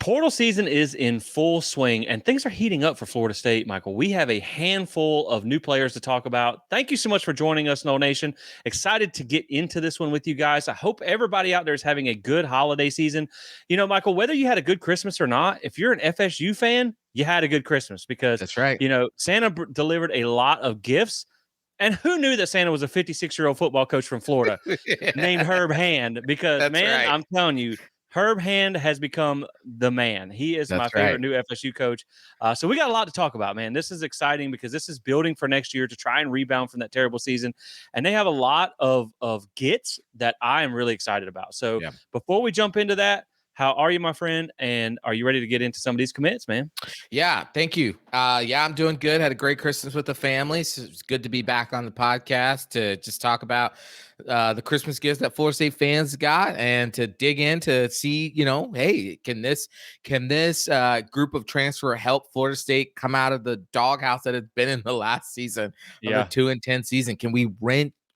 Portal season is in full swing, and things are heating up for Florida State, Michael. We have a handful of new players to talk about. Thank you so much for joining us, Noel Nation. Excited to get into this one with you guys. I hope everybody out there is having a good holiday season. You know, Michael, whether you had a good Christmas or not, if you're an FSU fan, you had a good Christmas because, That's right. you know, Santa delivered a lot of gifts. And who knew that Santa was a 56-year-old football coach from Florida named Herb Hand? Because, That's man, right. I'm telling you, Herb Hand has become the man. He is my That's favorite right. new FSU coach. So we got a lot to talk about, man. This is exciting because this is building for next year to try and rebound from that terrible season. And they have a lot of gets that I am really excited about. So Yeah. before we jump into that, how are you, my friend? And are you ready to get into some of these commits, man? Yeah. Thank you. Yeah, I'm doing good. Had a great Christmas with the family. So it's good to be back on the podcast to just talk about the Christmas gifts that Florida State fans got and to dig in to see, hey, can this group of transfer help Florida State come out of the doghouse that it's been in the last season of the 2-10 season? Can we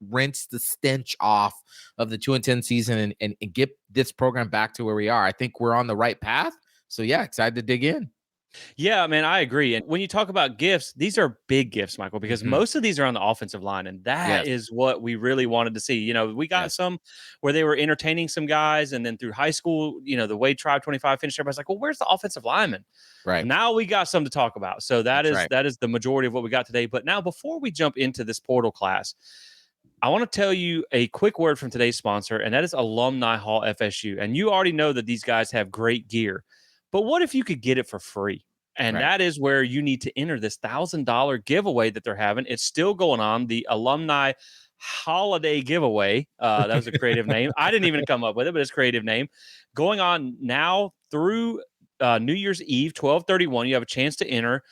rinse the stench off of the 2-10 season and get this program back to where we are? I think we're on the right path. So yeah, excited to dig in. Yeah, man, I agree. And when you talk about gifts, these are big gifts, Michael, because most of these are on the offensive line. And that Yes. is what we really wanted to see. You know, we got Yes. some where they were entertaining some guys. And then through high school, you know, the way Tribe 25 finished, everybody's like, well, where's the offensive lineman? Right. Now we got some to talk about. So that is the majority of what we got today. But now before we jump into this portal class, I want to tell you a quick word from today's sponsor, and that is Alumni Hall FSU. And you already know that these guys have great gear. But what if you could get it for free? And that is where you need to enter this $1,000 giveaway that they're having. It's still going on, the Alumni Holiday Giveaway. That was a creative name. I didn't even come up with it, but it's a creative name. Going on now through New Year's Eve, 12/31. You have a chance to enter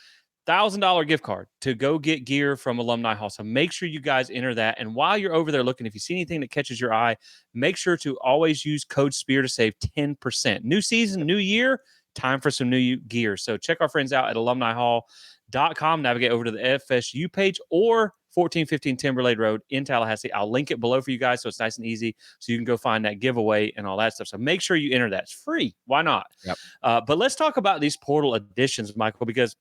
$1,000 gift card to go get gear from Alumni Hall. So make sure you guys enter that. And while you're over there looking, if you see anything that catches your eye, make sure to always use code SPEAR to save 10%. New season, new year. Time for some new gear. So check our friends out at alumnihall.com. Navigate over to the FSU page or 1415 Timberlake Road in Tallahassee. I'll link it below for you guys so it's nice and easy so you can go find that giveaway and all that stuff. So make sure you enter that. It's free. Why not? Yep. But let's talk about these portal additions, Michael, because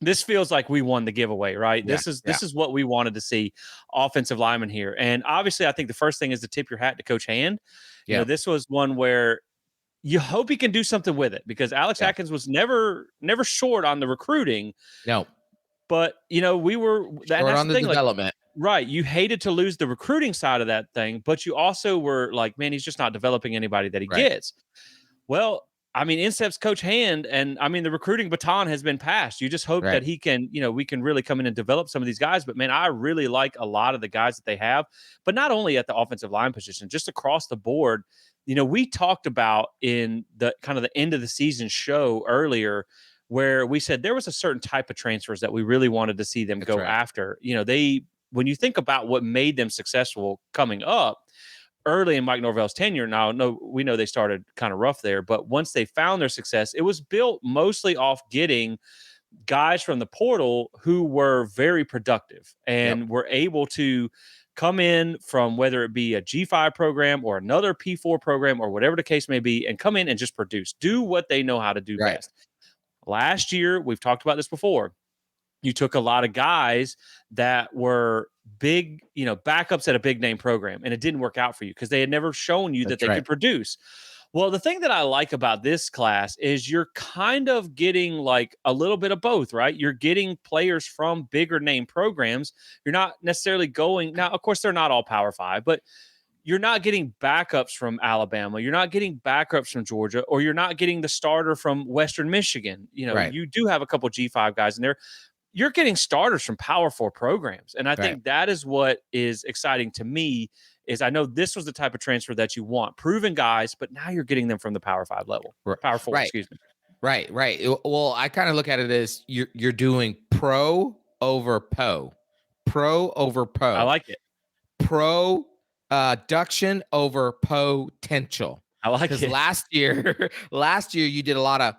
this feels like we won the giveaway, right? Yeah, This is what we wanted to see, offensive lineman here. And obviously, I think the first thing is to tip your hat to Coach Hand. You know, this was one where you hope he can do something with it because Alex Atkins was never short on the recruiting. No. But, you know, we were – that's on the the thing. development. Right. You hated to lose the recruiting side of that thing, but you also were like, man, he's just not developing anybody that he gets. Well, I mean, in steps Coach Hand, and I mean, the recruiting baton has been passed. You just hope that he can, you know, we can really come in and develop some of these guys. But man, I really like a lot of the guys that they have, but not only at the offensive line position, just across the board. You know, we talked about in the kind of the end of the season show earlier where we said there was a certain type of transfers that we really wanted to see them go after. You know, when you think about what made them successful coming up early in Mike Norvell's tenure, now we know they started kind of rough there, but once they found their success, it was built mostly off getting guys from the portal who were very productive and were able to come in from whether it be a G5 program or another P4 program or whatever the case may be, and come in and just produce, do what they know how to do best. Last year, we've talked about this before. You took a lot of guys that were big, you know, backups at a big name program, and it didn't work out for you because they had never shown you that they could produce. Well, the thing that I like about this class is you're kind of getting like a little bit of both, right? You're getting players from bigger name programs. You're not necessarily going now. Of course, they're not all Power 5, but you're not getting backups from Alabama. You're not getting backups from Georgia, or you're not getting the starter from Western Michigan. You know, you do have a couple G5 guys in there. You're getting starters from Power 4 programs. And I think that is what is exciting to me is I know this was the type of transfer that you want, proven guys, but now you're getting them from the Power 5 level, Power 4, excuse me. Right. Well, I kind of look at it as you're doing pro over po. Pro over po. I like it. Production over potential. I like it. Because last year you did a lot of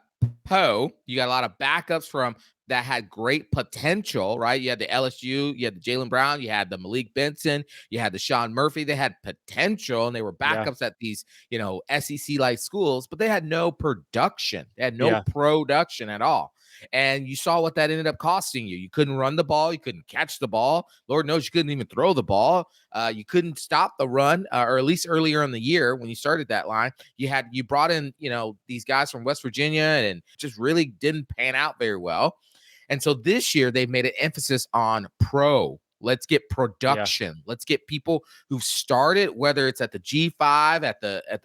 po. You got a lot of backups from that had great potential, right? You had the LSU, you had the Jaylen Brown, you had the Malik Benson, you had the Sean Murphy. They had potential, and they were Yeah. backups at these, SEC-like schools, but they had no production. They had no Yeah. production at all. And you saw what that ended up costing you. You couldn't run the ball. You couldn't catch the ball. Lord knows you couldn't even throw the ball. You couldn't stop the run, or at least earlier in the year when you started that line. You brought in, these guys from West Virginia, and just really didn't pan out very well. And so this year they've made an emphasis on pro. Let's get production. Yeah. Let's get people who've started, whether it's at the G5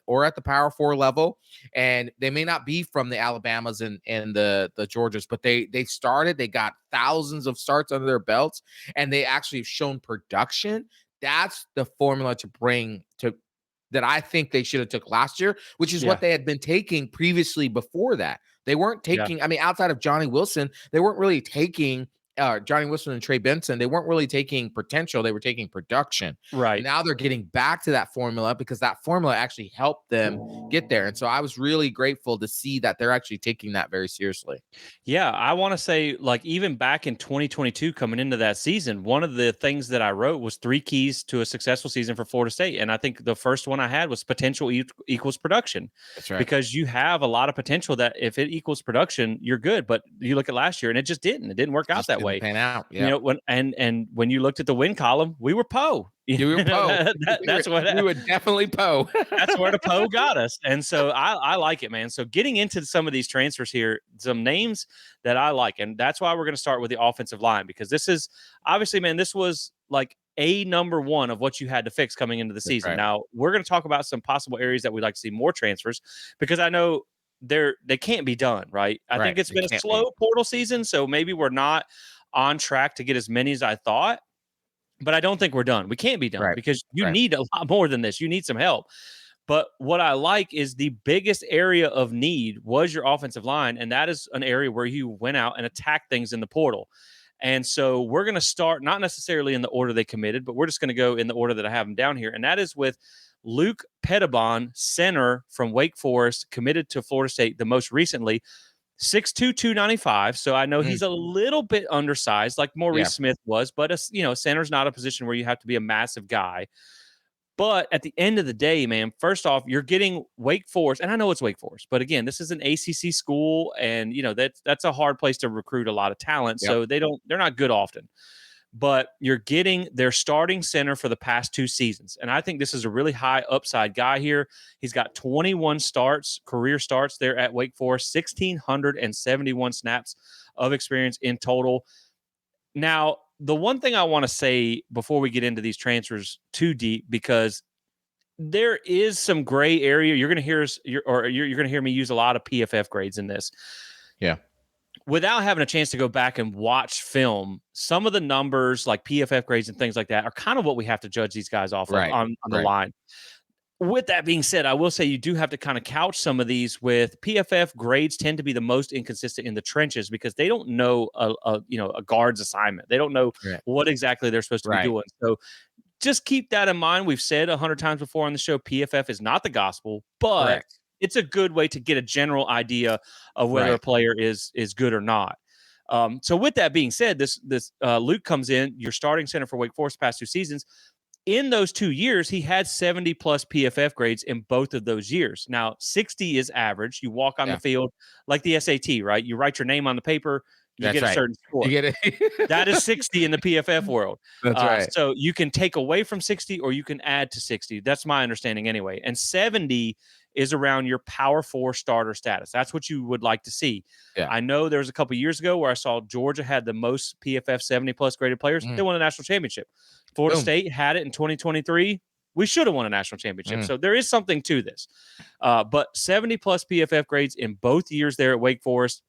or at the Power 4 level. And they may not be from the Alabamas and the Georgias, but they started. They got thousands of starts under their belts, and they actually have shown production. That's the formula to bring to that I think they should have took last year, which is what they had been taking previously before that. They weren't taking, I mean, outside of Johnny Wilson, they weren't really taking Johnny Wilson and Trey Benson. They weren't really taking potential. They were taking production. Right. And now they're getting back to that formula because that formula actually helped them get there. And so I was really grateful to see that they're actually taking that very seriously. Yeah, I want to say, like, even back in 2022, coming into that season, one of the things that I wrote was 3 keys to a successful season for Florida State. And I think the first one I had was potential equals production. That's right. Because you have a lot of potential that if it equals production, you're good. But you look at last year and it just didn't. It didn't work out that way. Pan out. Yeah. When you looked at the win column, we were Poe. You were Poe. That's what we were definitely Poe. That's where the Poe got us. And so I like it, man. So getting into some of these transfers here, some names that I like, and that's why we're going to start with the offensive line, because this is obviously, man, this was like a number one of what you had to fix coming into the season. Right. Now we're going to talk about some possible areas that we'd like to see more transfers, because I know they can't be done, right? I think it's been a slow portal season, so maybe we're not on track to get as many as I thought. But I don't think we're done. We can't be done because you need a lot more than this. You need some help. But what I like is the biggest area of need was your offensive line, and that is an area where you went out and attacked things in the portal. And so we're going to start not necessarily in the order they committed, but we're just going to go in the order that I have them down here. And that is with Luke Pabon, center from Wake Forest, committed to Florida State the most recently. 6'2", 295. So I know he's a little bit undersized, like Maurice Smith was, but center's not a position where you have to be a massive guy. But at the end of the day, man, first off, you're getting Wake Forest, and I know it's Wake Forest, but again, this is an ACC school, and that's a hard place to recruit a lot of talent. So they're not good often. But you're getting their starting center for the past 2 seasons. And I think this is a really high upside guy here. He's got 21 career starts there at Wake Forest, 1,671 snaps of experience in total. Now, the one thing I want to say before we get into these transfers too deep, because there is some gray area. You're going to hear you're going to hear me use a lot of PFF grades in this. Yeah. Without having a chance to go back and watch film, some of the numbers like PFF grades and things like that are kind of what we have to judge these guys off of on the line. With that being said, I will say you do have to kind of couch some of these with PFF grades tend to be the most inconsistent in the trenches because they don't know a guard's assignment. They don't know what exactly they're supposed to be doing. So just keep that in mind. We've said 100 times before on the show, PFF is not the gospel, but it's a good way to get a general idea of whether a player is good or not. So with that being said, this Luke comes in, your starting center for Wake Forest past 2 seasons. In those 2 years, he had 70 plus PFF grades in both of those years. Now, 60 is average. You walk on the field like the SAT, right? You write your name on the paper, you get a certain score. You get it. That is 60 in the PFF world. That's right. So you can take away from 60 or you can add to 60. That's my understanding anyway. And 70 is around your Power 4 starter status. That's what you would like to see. Yeah. I know there was a couple years ago where I saw Georgia had the most PFF 70-plus graded players. They won a national championship. Florida State had it in 2023. We should have won a national championship. So there is something to this. But 70-plus PFF grades in both years there at Wake Forest.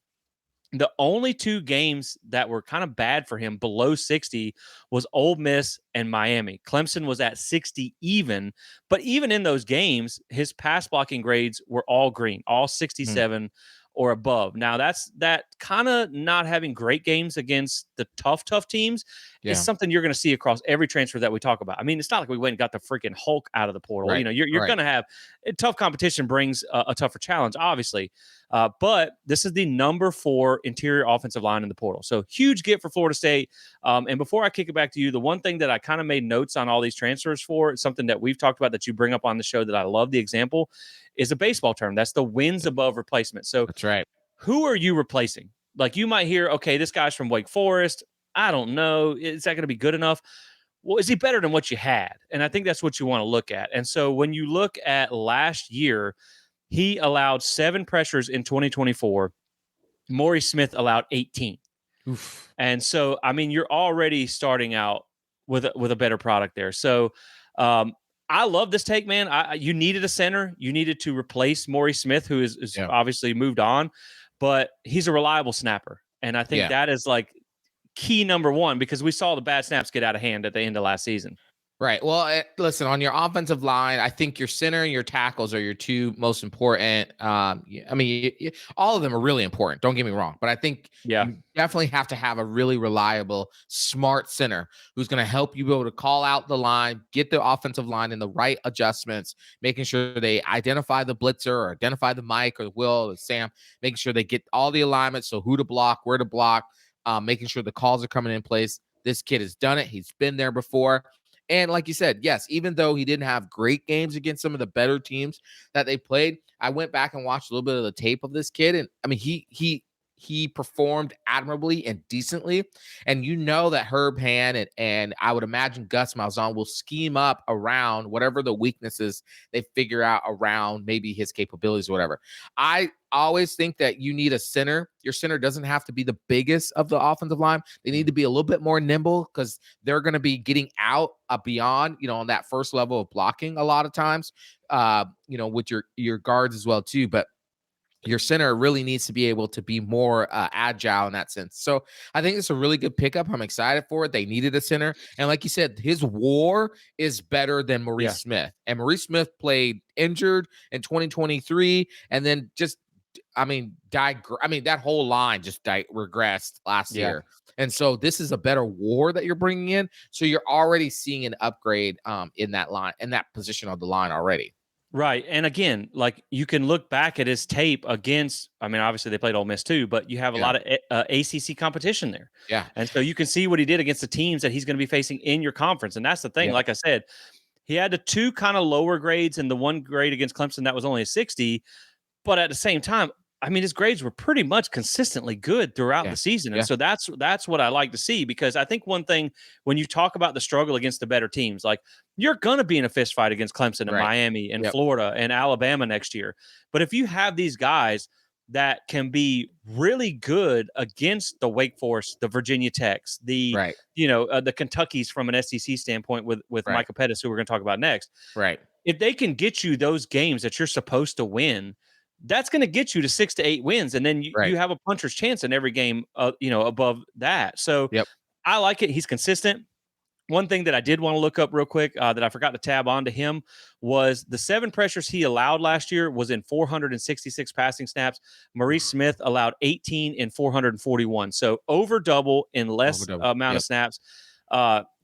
The only 2 games that were kind of bad for him below 60 was Ole Miss and Miami. Clemson was at 60 even, but even in those games, his pass blocking grades were all green, all 67 or above. Now, that's that kind of not having great games against the tough teams is something you're going to see across every transfer that we talk about. I mean, it's not like we went and got the freaking Hulk out of the portal. Right. You know, you're going to have tough competition brings a tougher challenge, obviously. But this is the number 4 interior offensive line in the portal. So huge get for Florida State. And before I kick it back to you, the one thing that I kind of made notes on all these transfers for, something that we've talked about that you bring up on the show that I love the example, is a baseball term. That's the wins above replacement. So that's right. Who are you replacing? Like you might hear, okay, this guy's from Wake Forest. I don't know. Is that going to be good enough? Well, is he better than what you had? And I think that's what you want to look at. And so when you look at last year, he allowed 7 pressures in 2024. Maurice Smith allowed 18. Oof. And so, I mean, you're already starting out with a better product there. So I love this take, man. You needed a center. You needed to replace Maurice Smith, who is obviously moved on, but he's a reliable snapper. And I think that is like key number 1, because we saw the bad snaps get out of hand at the end of last season. Right. Well, listen, on your offensive line, I think your center and your tackles are your 2 most important. I mean, all of them are really important. Don't get me wrong. But I think you definitely have to have a really reliable, smart center who's going to help you be able to call out the line, get the offensive line in the right adjustments, making sure they identify the blitzer or identify the Mike or the Will or Sam, making sure they get all the alignments. So who to block, where to block, making sure the calls are coming in place. This kid has done it. He's been there before. And like you said, yes, even though he didn't have great games against some of the better teams that they played, I went back and watched a little bit of the tape of this kid. And I mean, he performed admirably and decently. And you know that Herb Hand and I would imagine Gus Malzahn will scheme up around whatever the weaknesses they figure out around maybe his capabilities or whatever. I always think that you need a center. Your center doesn't have to be the biggest of the offensive line. They need to be a little bit more nimble because they're going to be getting out beyond, on that first level of blocking a lot of times, with your guards as well too. But your center really needs to be able to be more agile in that sense. So I think it's a really good pickup. I'm excited for it. They needed a center. And like you said, his WAR is better than Maurice Smith. And Maurice Smith played injured in 2023 and then just, that whole line just regressed last year. And so this is a better WAR that you're bringing in. So you're already seeing an upgrade in that line, in that position of the line already. Right. And again, like you can look back at his tape against, obviously they played Ole Miss too, but you have a lot of ACC competition there. Yeah. And so you can see what he did against the teams that he's going to be facing in your conference. And that's the thing. Like I said, he had the 2 kind of lower grades and the 1 grade against Clemson that was only a 60. But at the same time, his grades were pretty much consistently good throughout the season. And so that's what I like to see, because I think one thing when you talk about the struggle against the better teams, like you're going to be in a fist fight against Clemson and Miami and Florida and Alabama next year. But if you have these guys that can be really good against the Wake Forest, the Virginia Techs, the Kentuckys from an SEC standpoint with Micah Pettis, who we're going to talk about next. Right. If they can get you those games that you're supposed to win, that's going to get you to 6 to 8 wins. And then you have a puncher's chance in every game, above that. So I like it. He's consistent. One thing that I did want to look up real quick that I forgot to tab onto him was the 7 pressures he allowed last year was in 466 passing snaps. Maurice Smith allowed 18 in 441. So over double in less amount of snaps.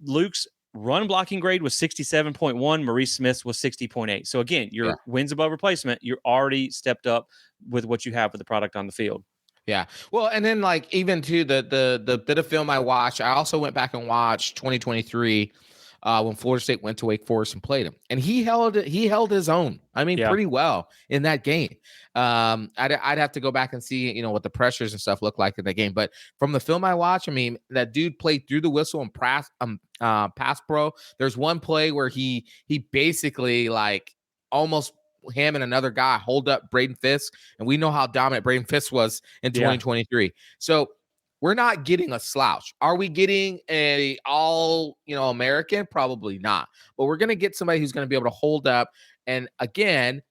Luke's run blocking grade was 67.1. Maurice Smith's was 60.8. So again, your wins above replacement, you're already stepped up with what you have with the product on the field. Yeah. Well, and then like even to the bit of film I watched, I also went back and watched 2023 when Florida State went to Wake Forest and played him, and he held his own. Pretty well in that game. I'd have to go back and see, what the pressures and stuff look like in that game. But from the film I watched, that dude played through the whistle and pass pro. There's one play where he basically like almost him and another guy hold up Braden Fisk, and we know how dominant Braden Fisk was in 2023. So we're not getting a slouch. Are we getting a all American? Probably not. But we're going to get somebody who's going to be able to hold up. And again,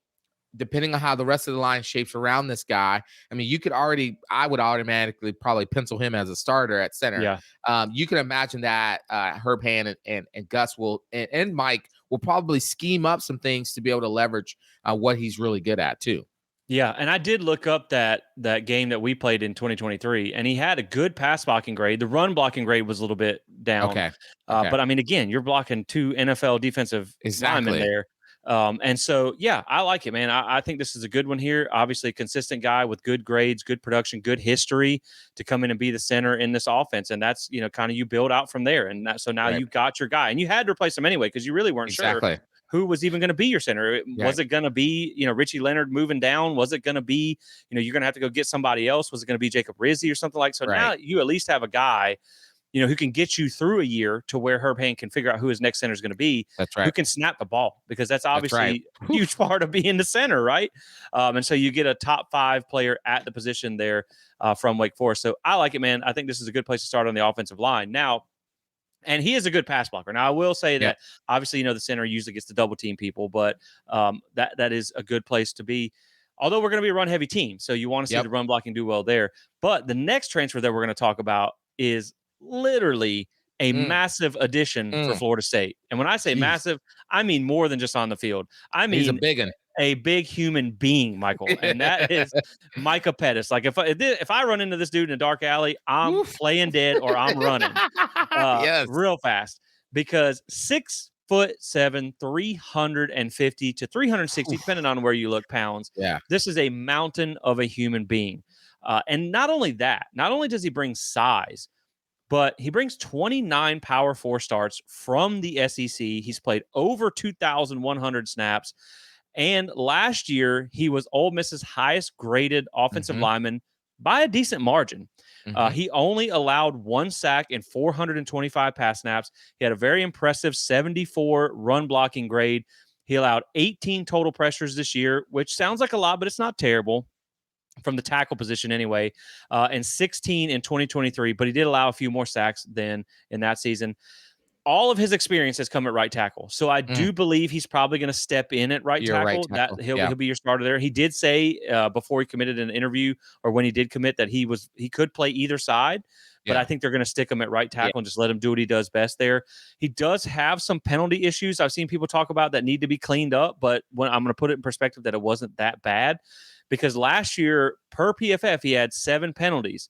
depending on how the rest of the line shapes around this guy, I would automatically probably pencil him as a starter at center. Yeah. You can imagine that Herb Hand and Gus will and Mike will probably scheme up some things to be able to leverage what he's really good at too. Yeah, and I did look up that game that we played in 2023, and he had a good pass blocking grade. The run blocking grade was a little bit down. Okay. But I mean, again, you're blocking 2 NFL defensive linemen there. And so, yeah, I like it, man. I think this is a good one here. Obviously, a consistent guy with good grades, good production, good history to come in and be the center in this offense. And that's, kind of you build out from there. And so now you got your guy, and you had to replace him anyway because you really weren't sure who was even going to be your center. Was it going to be, Richie Leonard moving down? Was it going to be, you're going to have to go get somebody else? Was it going to be Jacob Rizzi or something like? So now you at least have a guy who can get you through a year to where Herb Hand can figure out who his next center is going to be. That's right. Who can snap the ball, because that's obviously a huge part of being the center, right? And so you get a top 5 player at the position there from Wake Forest. So I like it, man. I think this is a good place to start on the offensive line. Now, and he is a good pass blocker. Now, I will say that obviously, the center usually gets to double team people, but that is a good place to be. Although we're going to be a run heavy team, so you want to see the run blocking do well there. But the next transfer that we're going to talk about is literally a massive addition for Florida State. And when I say massive, I mean more than just on the field. I mean, he's a big one. A big human being, Michael, and that is Micah Pettis. Like if I run into this dude in a dark alley, I'm playing dead or I'm running real fast, because 6'7", 350 to 360, depending on where you look, pounds. Yeah, this is a mountain of a human being. And not only that, not only does he bring size, but he brings 29 Power 4 starts from the SEC. He's played over 2,100 snaps. And last year, he was Ole Miss's highest graded offensive lineman by a decent margin. He only allowed 1 sack and 425 pass snaps. He had a very impressive 74 run blocking grade. He allowed 18 total pressures this year, which sounds like a lot, but it's not terrible from the tackle position anyway, and 16 in 2023, but he did allow a few more sacks than in that season. All of his experience has come at right tackle. So I do believe he's probably going to step in at right tackle. That he'll be your starter there. He did say before he committed in an interview, or when he did commit, that he could play either side, but I think they're going to stick him at right tackle and just let him do what he does best there. He does have some penalty issues I've seen people talk about that need to be cleaned up, but when I'm going to put it in perspective that it wasn't that bad, because last year per PFF, he had 7 penalties.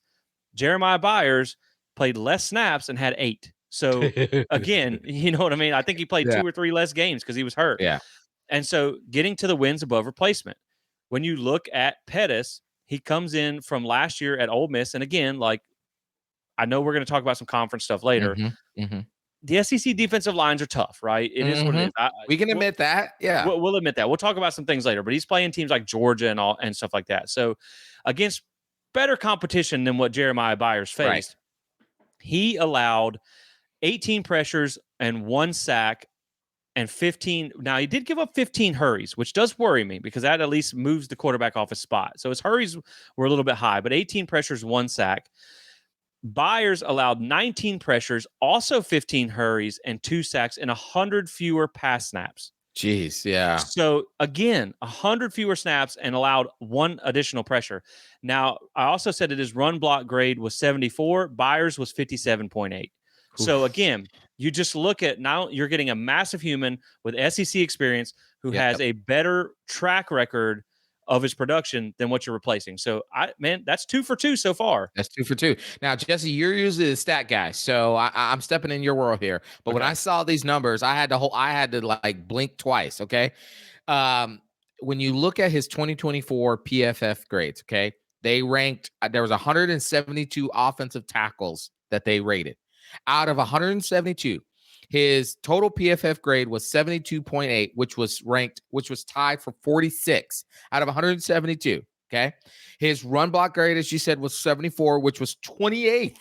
Jeremiah Byers played less snaps and had 8. So again, you know what I mean? I think he played 2 or 3 less games because he was hurt. Yeah. And so getting to the wins above replacement. When you look at Pettis, he comes in from last year at Ole Miss. And again, like, I know we're going to talk about some conference stuff later. The SEC defensive lines are tough, right? It is what it is. We can admit that. Yeah. We'll admit that. We'll talk about some things later, but he's playing teams like Georgia and stuff like that. So against better competition than what Jeremiah Byers faced, he allowed 18 pressures and 1 sack and 15. Now, he did give up 15 hurries, which does worry me because that at least moves the quarterback off his spot. So his hurries were a little bit high, but 18 pressures, 1 sack. Byers allowed 19 pressures, also 15 hurries and 2 sacks and 100 fewer pass snaps. Jeez, yeah. So again, 100 fewer snaps and allowed 1 additional pressure. Now, I also said that his run block grade was 74. Byers was 57.8. So again, you just look at now you're getting a massive human with SEC experience who has a better track record of his production than what you're replacing. So that's 2 for 2 so far. That's 2 for 2. Now, Jesse, you're usually the stat guy, so I'm stepping in your world here. But when I saw these numbers, I had to like blink twice. Okay. When you look at his 2024 PFF grades, okay, they ranked, there was 172 offensive tackles that they rated. Out of 172, his total PFF grade was 72.8, which was tied for 46 out of 172. Okay. His run block grade, as you said, was 74, which was 28th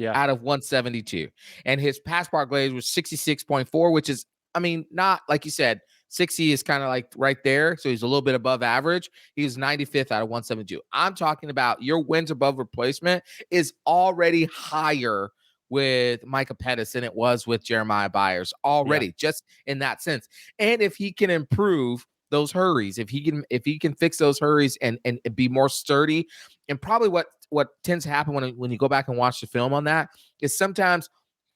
out of 172. And his pass block grade was 66.4, which is, I mean, not like you said, 60 is kind of like right there. So he's a little bit above average. He was 95th out of 172. I'm talking about your wins above replacement is already higher with Micah Pettis than it was with Jeremiah Byers already, just in that sense. And if he can improve those hurries, if he can fix those hurries and be more sturdy, and probably what tends to happen when you go back and watch the film on that is sometimes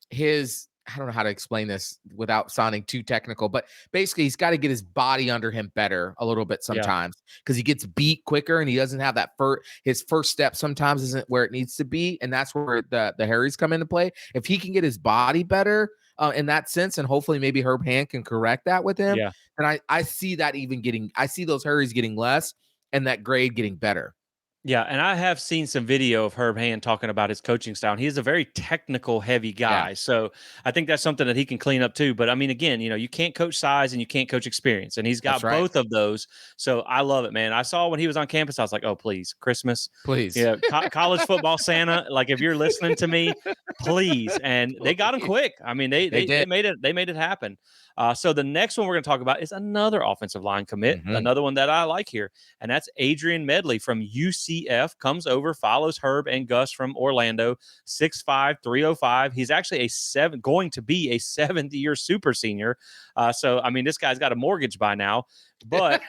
his I don't know how to explain this without sounding too technical, but basically he's got to get his body under him better a little bit Yeah. sometimes because he gets beat quicker and he doesn't have that his first step sometimes isn't where it needs to be. And that's where the Harrys come into play. If he can get his body better in that sense, and hopefully maybe Herb Hand can correct that with him. Yeah. And I see that I see those Harrys getting less and that grade getting better. Yeah, and I have seen some video of Herb Hand talking about his coaching style. He's a very technical, heavy guy. So I think that's something that he can clean up too. But I mean, again, you can't coach size and you can't coach experience. And he's got both of those. So I love it, man. I saw when he was on campus, I was like, oh, please, Christmas. Please. Yeah, college football Santa. Like, if you're listening to me, please. And they got him quick. I mean, they made it happen. So the next one we're going to talk about is another offensive line commit, another one that I like here, and that's Adrien Medley from UCF. Comes over, follows Herb and Gus from Orlando, 6'5", 305. He's actually going to be a seventh-year super senior. So, I mean, this guy's got a mortgage by now, but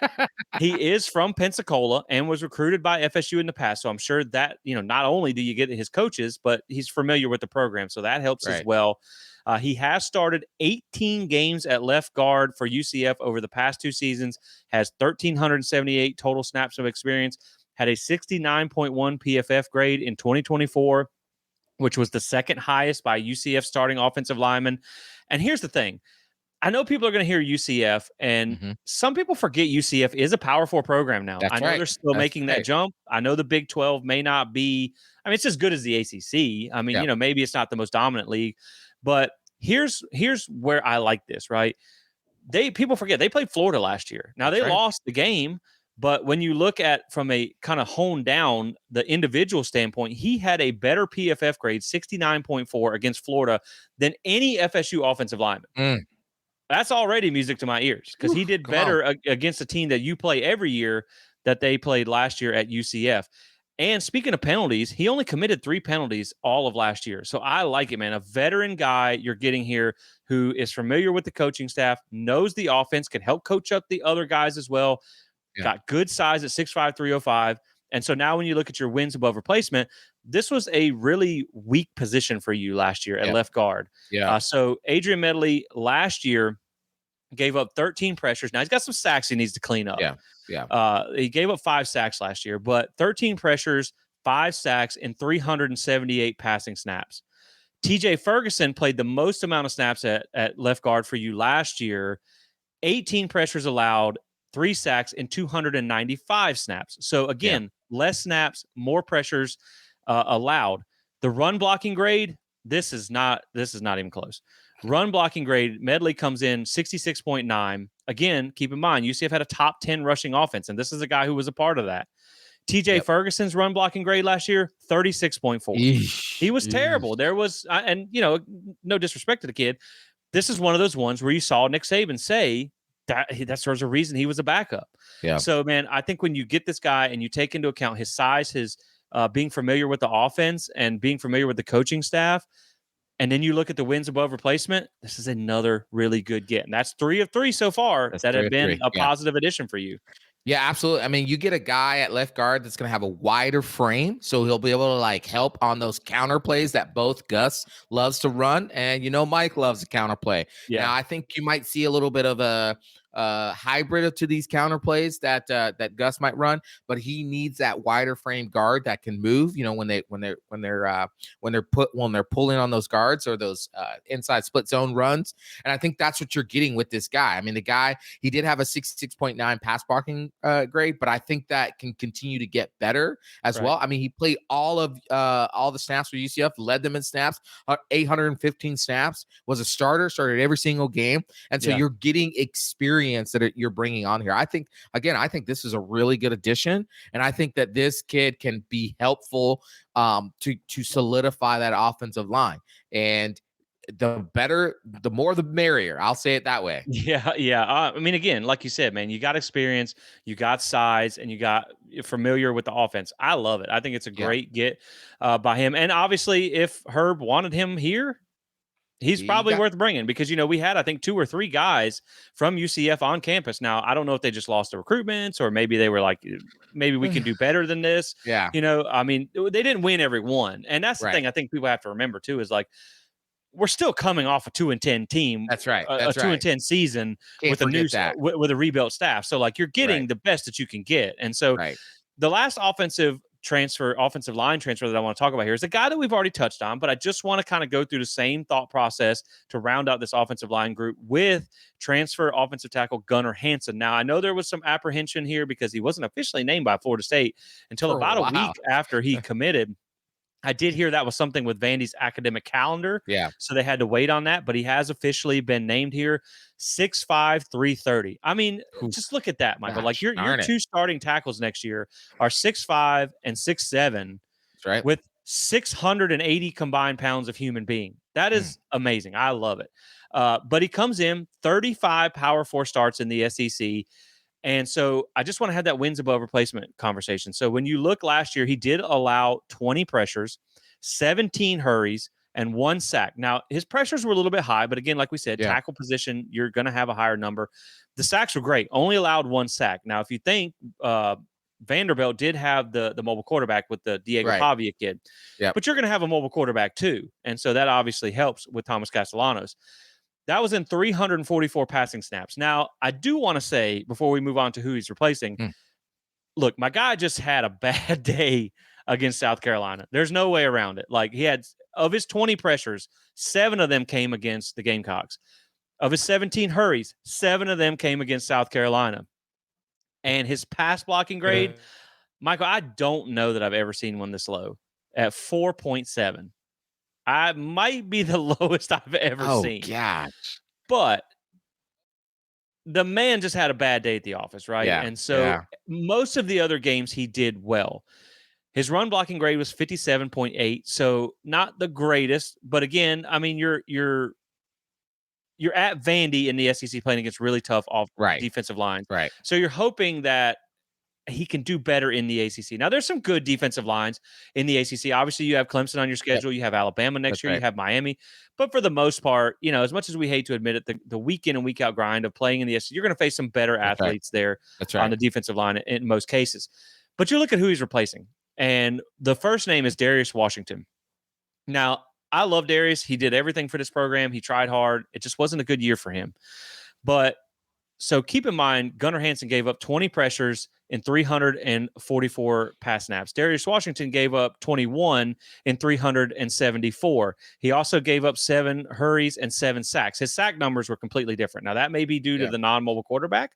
he is from Pensacola and was recruited by FSU in the past. So I'm sure that, not only do you get his coaches, but he's familiar with the program. So that helps as well. He has started 18 games at left guard for UCF over the past 2 seasons, has 1,378 total snaps of experience, had a 69.1 PFF grade in 2024, which was the second highest by UCF starting offensive lineman. And here's the thing. I know people are going to hear UCF, and some people forget UCF is a Power 4 program now. I know they're still making that jump. I know the Big 12 may not be – I mean, it's as good as the ACC. I mean, maybe it's not the most dominant league. But here's where I like this, right? People forget they played Florida last year. Now, they lost the game, but when you look at from a kind of honed down the individual standpoint, he had a better PFF grade, 69.4 against Florida than any FSU offensive lineman. That's already music to my ears because he did better against a team that you play every year that they played last year at UCF. And speaking of penalties, he only committed 3 penalties all of last year. So I like it, man. A veteran guy you're getting here who is familiar with the coaching staff, knows the offense, can help coach up the other guys as well. Got good size at 6'5", 305. And so now when you look at your wins above replacement, this was a really weak position for you last year at left guard. So Adrien Medley last year gave up 13 pressures. Now he's got some sacks he needs to clean up. He gave up 5 sacks last year, but 13 pressures, 5 sacks, and 378 passing snaps. TJ Ferguson played the most amount of snaps at left guard for you last year, 18 pressures allowed, 3 sacks, and 295 snaps. So again, less snaps, more pressures allowed. The run blocking grade, this is not even close. Run blocking grade, Medley comes in 66.9. Again, keep in mind, UCF had a top 10 rushing offense, and this is a guy who was a part of that. TJ Ferguson's run blocking grade last year, 36.4. He was terrible. There was, and no disrespect to the kid, this is one of those ones where you saw Nick Saban say that there's a reason he was a backup. So, man, I think when you get this guy and you take into account his size, his being familiar with the offense and being familiar with the coaching staff, and then you look at the wins above replacement, this is another really good get. And that's 3 of 3 so far that have been a positive addition for you. Yeah, absolutely. I mean, you get a guy at left guard that's going to have a wider frame, so he'll be able to help on those counter plays that both Gus loves to run, and Mike loves a counter play. Now, I think you might see a little bit of a hybrid to these counter plays that Gus might run, but he needs that wider frame guard that can move. When they're pulling on those guards or those inside split zone runs, and I think that's what you're getting with this guy. I mean, the guy, he did have a 66.9 pass blocking grade, but I think that can continue to get better as well. I mean, he played all the snaps for UCF, led them in snaps, 815 snaps, was a starter, started every single game, and so you're getting experience that you're bringing on here. I think this is a really good addition, and I think that this kid can be helpful to solidify that offensive line. And the more the merrier. I'll say it that way. I mean, again, like you said, man, you got experience, you got size, and you're familiar with the offense. I love it. I think it's a great get by him. And obviously, if Herb wanted him here, he's probably worth bringing because, we had, I think, 2 or 3 guys from UCF on campus. Now, I don't know if they just lost the recruitments or maybe they were like, maybe we can do better than this. I mean, they didn't win every one. And that's the thing I think people have to remember, too, is we're still coming off a 2-10 team. That's right. A That's right. 2-10 season Can't with a new forget that. with a rebuilt staff. So like you're getting the best that you can get. And so Right. the last offensive line transfer that I want to talk about here is a guy that we've already touched on, but I just want to kind of go through the same thought process to round out this offensive line group with transfer offensive tackle Gunnar Hansen. Now, I know there was some apprehension here because he wasn't officially named by Florida State until about a week after he committed. I did hear that was something with Vandy's academic calendar. Yeah. So they had to wait on that, but he has officially been named here. 6'5", 330. I mean, just look at that, Michael. Like your two starting tackles next year are 6'5" and 6'7". That's right. With 680 combined pounds of human being. That is amazing. I love it. But he comes in 35 Power 4 starts in the SEC. And so I just want to have that wins above replacement conversation. So when you look last year, he did allow 20 pressures, 17 hurries, and 1 sack. Now, his pressures were a little bit high, but again, like we said, tackle position, you're going to have a higher number. The sacks were great. Only allowed 1 sack. Now, if you think Vanderbilt did have the mobile quarterback with the Diego Pavia kid, but you're going to have a mobile quarterback too. And so that obviously helps with Thomas Castellanos. That was in 344 passing snaps. Now, I do want to say, before we move on to who he's replacing, look, my guy just had a bad day against South Carolina. There's no way around it. Like, he had, of his 20 pressures, 7 of them came against the Gamecocks. Of his 17 hurries, 7 of them came against South Carolina. And his pass blocking grade, Michael, I don't know that I've ever seen one this low, at 4.7. I might be the lowest I've ever seen. Oh, gosh. But the man just had a bad day at the office, right? Yeah. And so most of the other games he did well. His run blocking grade was 57.8, so not the greatest. But again, I mean, you're at Vandy in the SEC playing against really tough defensive lines. Right. So you're hoping that he can do better in the ACC. Now, there's some good defensive lines in the ACC. Obviously, you have Clemson on your schedule. You have Alabama next year. You have Miami. But for the most part, you know, as much as we hate to admit it, the week in and week out grind of playing in the SEC, you're going to face some better athletes there on the defensive line in most cases. But you look at who he's replacing. And the first name is Darius Washington. Now, I love Darius. He did everything for this program. He tried hard. It just wasn't a good year for him. But so keep in mind, Gunnar Hansen gave up 20 pressures in 344 pass snaps. Darius Washington gave up 21 in 374. He also gave up 7 hurries and 7 sacks. His sack numbers were completely different. Now, that may be due to the non-mobile quarterback,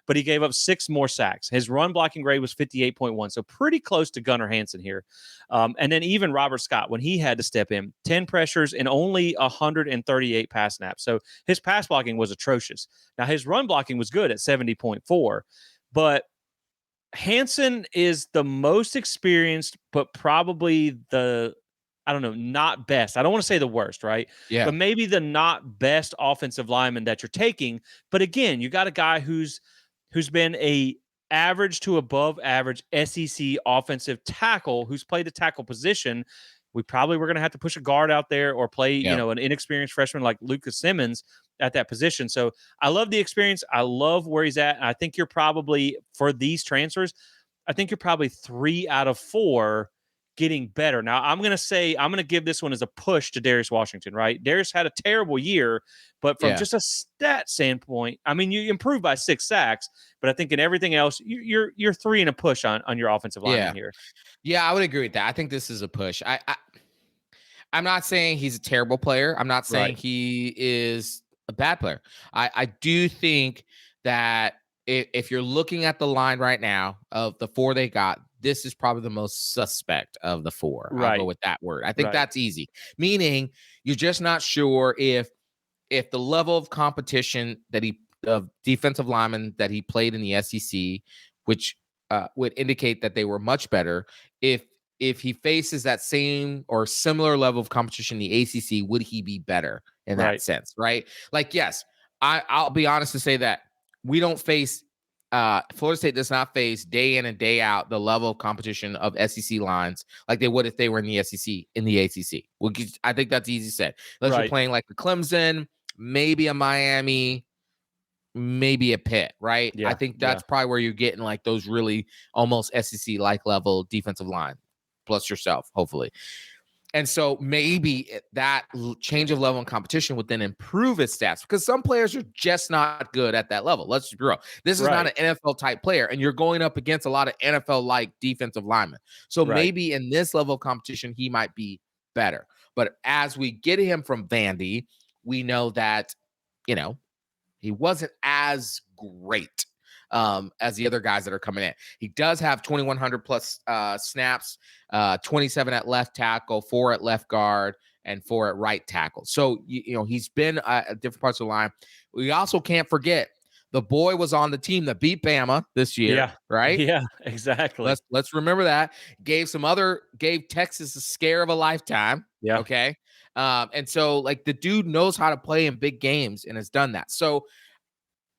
but he gave up 6 more sacks. His run blocking grade was 58.1, so pretty close to Gunnar Hansen here. And then even Robert Scott, when he had to step in, 10 pressures and only 138 pass snaps. So his pass blocking was atrocious. Now, his run blocking was good at 70.4, but Hansen is the most experienced, but probably not best. I don't want to say the worst, right? Yeah. But maybe the not best offensive lineman that you're taking. But again, you got a guy who's been a average to above average SEC offensive tackle, who's played the tackle position. We probably were going to have to push a guard out there or play, an inexperienced freshman like Lucas Simmons at that position. So I love the experience. I love where he's at. And I think you're probably, for these transfers, I think you're probably 3 out of 4 getting better. Now, I'm going to give this one as a push to Darius Washington, right? Darius had a terrible year, but from just a stat standpoint, I mean, you improved by 6 sacks, but I think in everything else, you're 3 and a push on your offensive line here. Yeah, I would agree with that. I think this is a push. I'm not saying he's a terrible player. I'm not saying he is a bad player. I do think that if you're looking at the line right now of the 4 they got, this is probably the most suspect of the 4. I'll go with that word. I think that's easy. Meaning you're just not sure if the level of competition that of defensive linemen that he played in the SEC, which would indicate that they were much better. If he faces that same or similar level of competition in the ACC, would he be better in that sense, right? Like, yes, I'll be honest to say that we don't face Florida State does not face day in and day out the level of competition of SEC lines like they would if they were in the SEC in the ACC. I think that's easy said. Unless you're playing like the Clemson, maybe a Miami, maybe a Pitt, right? I think that's probably where you're getting like those really almost SEC like level defensive line, plus yourself, hopefully. And so maybe that change of level in competition would then improve his stats because some players are just not good at that level. Let's be real. This is not an NFL type player, and you're going up against a lot of NFL like defensive linemen. So maybe in this level of competition, he might be better. But as we get him from Vandy, we know that, he wasn't as great as the other guys that are coming in. He does have 2,100 plus snaps, 27 at left tackle, 4 at left guard, and 4 at right tackle. So, he's been at different parts of the line. We also can't forget the boy was on the team that beat Bama this year, right? Yeah, exactly. Let's remember that. Gave Texas a scare of a lifetime. Yeah. Okay. And so like the dude knows how to play in big games and has done that. So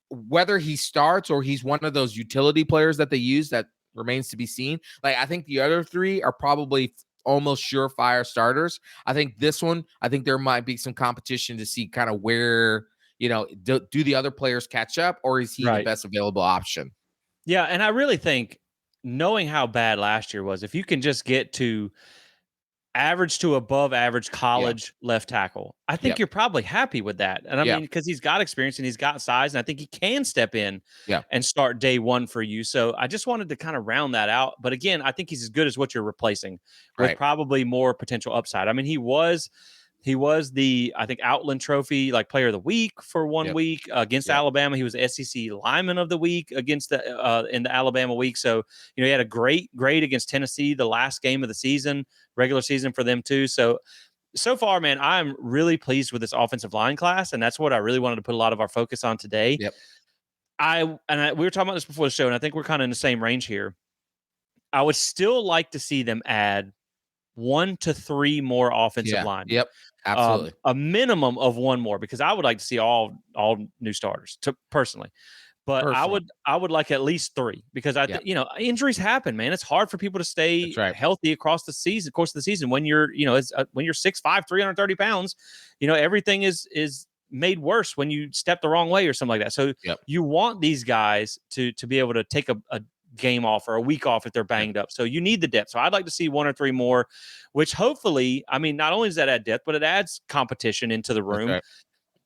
whether he starts or he's one of those utility players that they use, that remains to be seen. Like, I think the other three are probably almost surefire starters. I think this one, there might be some competition to see kind of where, do the other players catch up, or is he the best available option? Yeah. And I really think, knowing how bad last year was, if you can just get to average to above average college left tackle, I think you're probably happy with that. And I mean, because he's got experience and he's got size, and I think he can step in and start day one for you. So I just wanted to kind of round that out. But again, I think he's as good as what you're replacing with probably more potential upside. I mean, he was the, I think, Outland Trophy player of the week for 1 week against Alabama. He was SEC Lineman of the Week against in the Alabama week. So, he had a great grade against Tennessee the last game of the season, regular season for them too. So far, man, I'm really pleased with this offensive line class, and that's what I really wanted to put a lot of our focus on today. Yep. We were talking about this before the show, and I think we're kind of in the same range here. I would still like to see them add 1 to 3 more offensive line. Yep. Absolutely. A minimum of 1 more, because I would like to see all new starters personally. But I would like at least 3, because injuries happen, man. It's hard for people to stay healthy across the course of the season. When you're, when you're 6'5", 330 pounds, everything is made worse when you step the wrong way or something like that. So you want these guys to be able to take a game off or a week off if they're banged up. So you need the depth. So I'd like to see 1 or 3 more, which hopefully, I mean, not only does that add depth, but it adds competition into the room.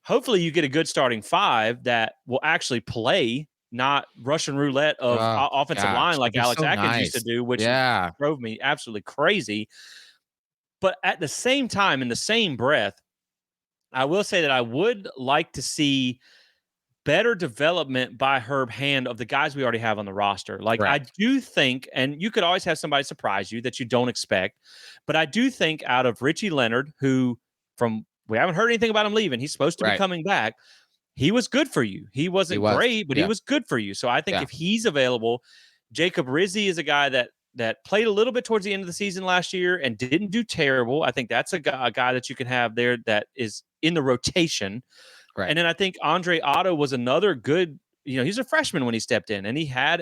Hopefully you get a good starting 5 that will actually play, not Russian roulette of offensive line like Alex Atkins used to do, which drove me absolutely crazy. But at the same time, in the same breath, I will say that I would like to see better development by Herb Hand of the guys we already have on the roster. I do think, and you could always have somebody surprise you that you don't expect, but I do think out of Richie Leonard, who we haven't heard anything about him leaving. He's supposed to be coming back. He was good for you. He wasn't great, but he was good for you. So I think if he's available, Jacob Rizzi is a guy that played a little bit towards the end of the season last year and didn't do terrible. I think that's a guy that you can have there that is in the rotation. Right. And then I think Andre Otto was another good, he's a freshman when he stepped in, and he had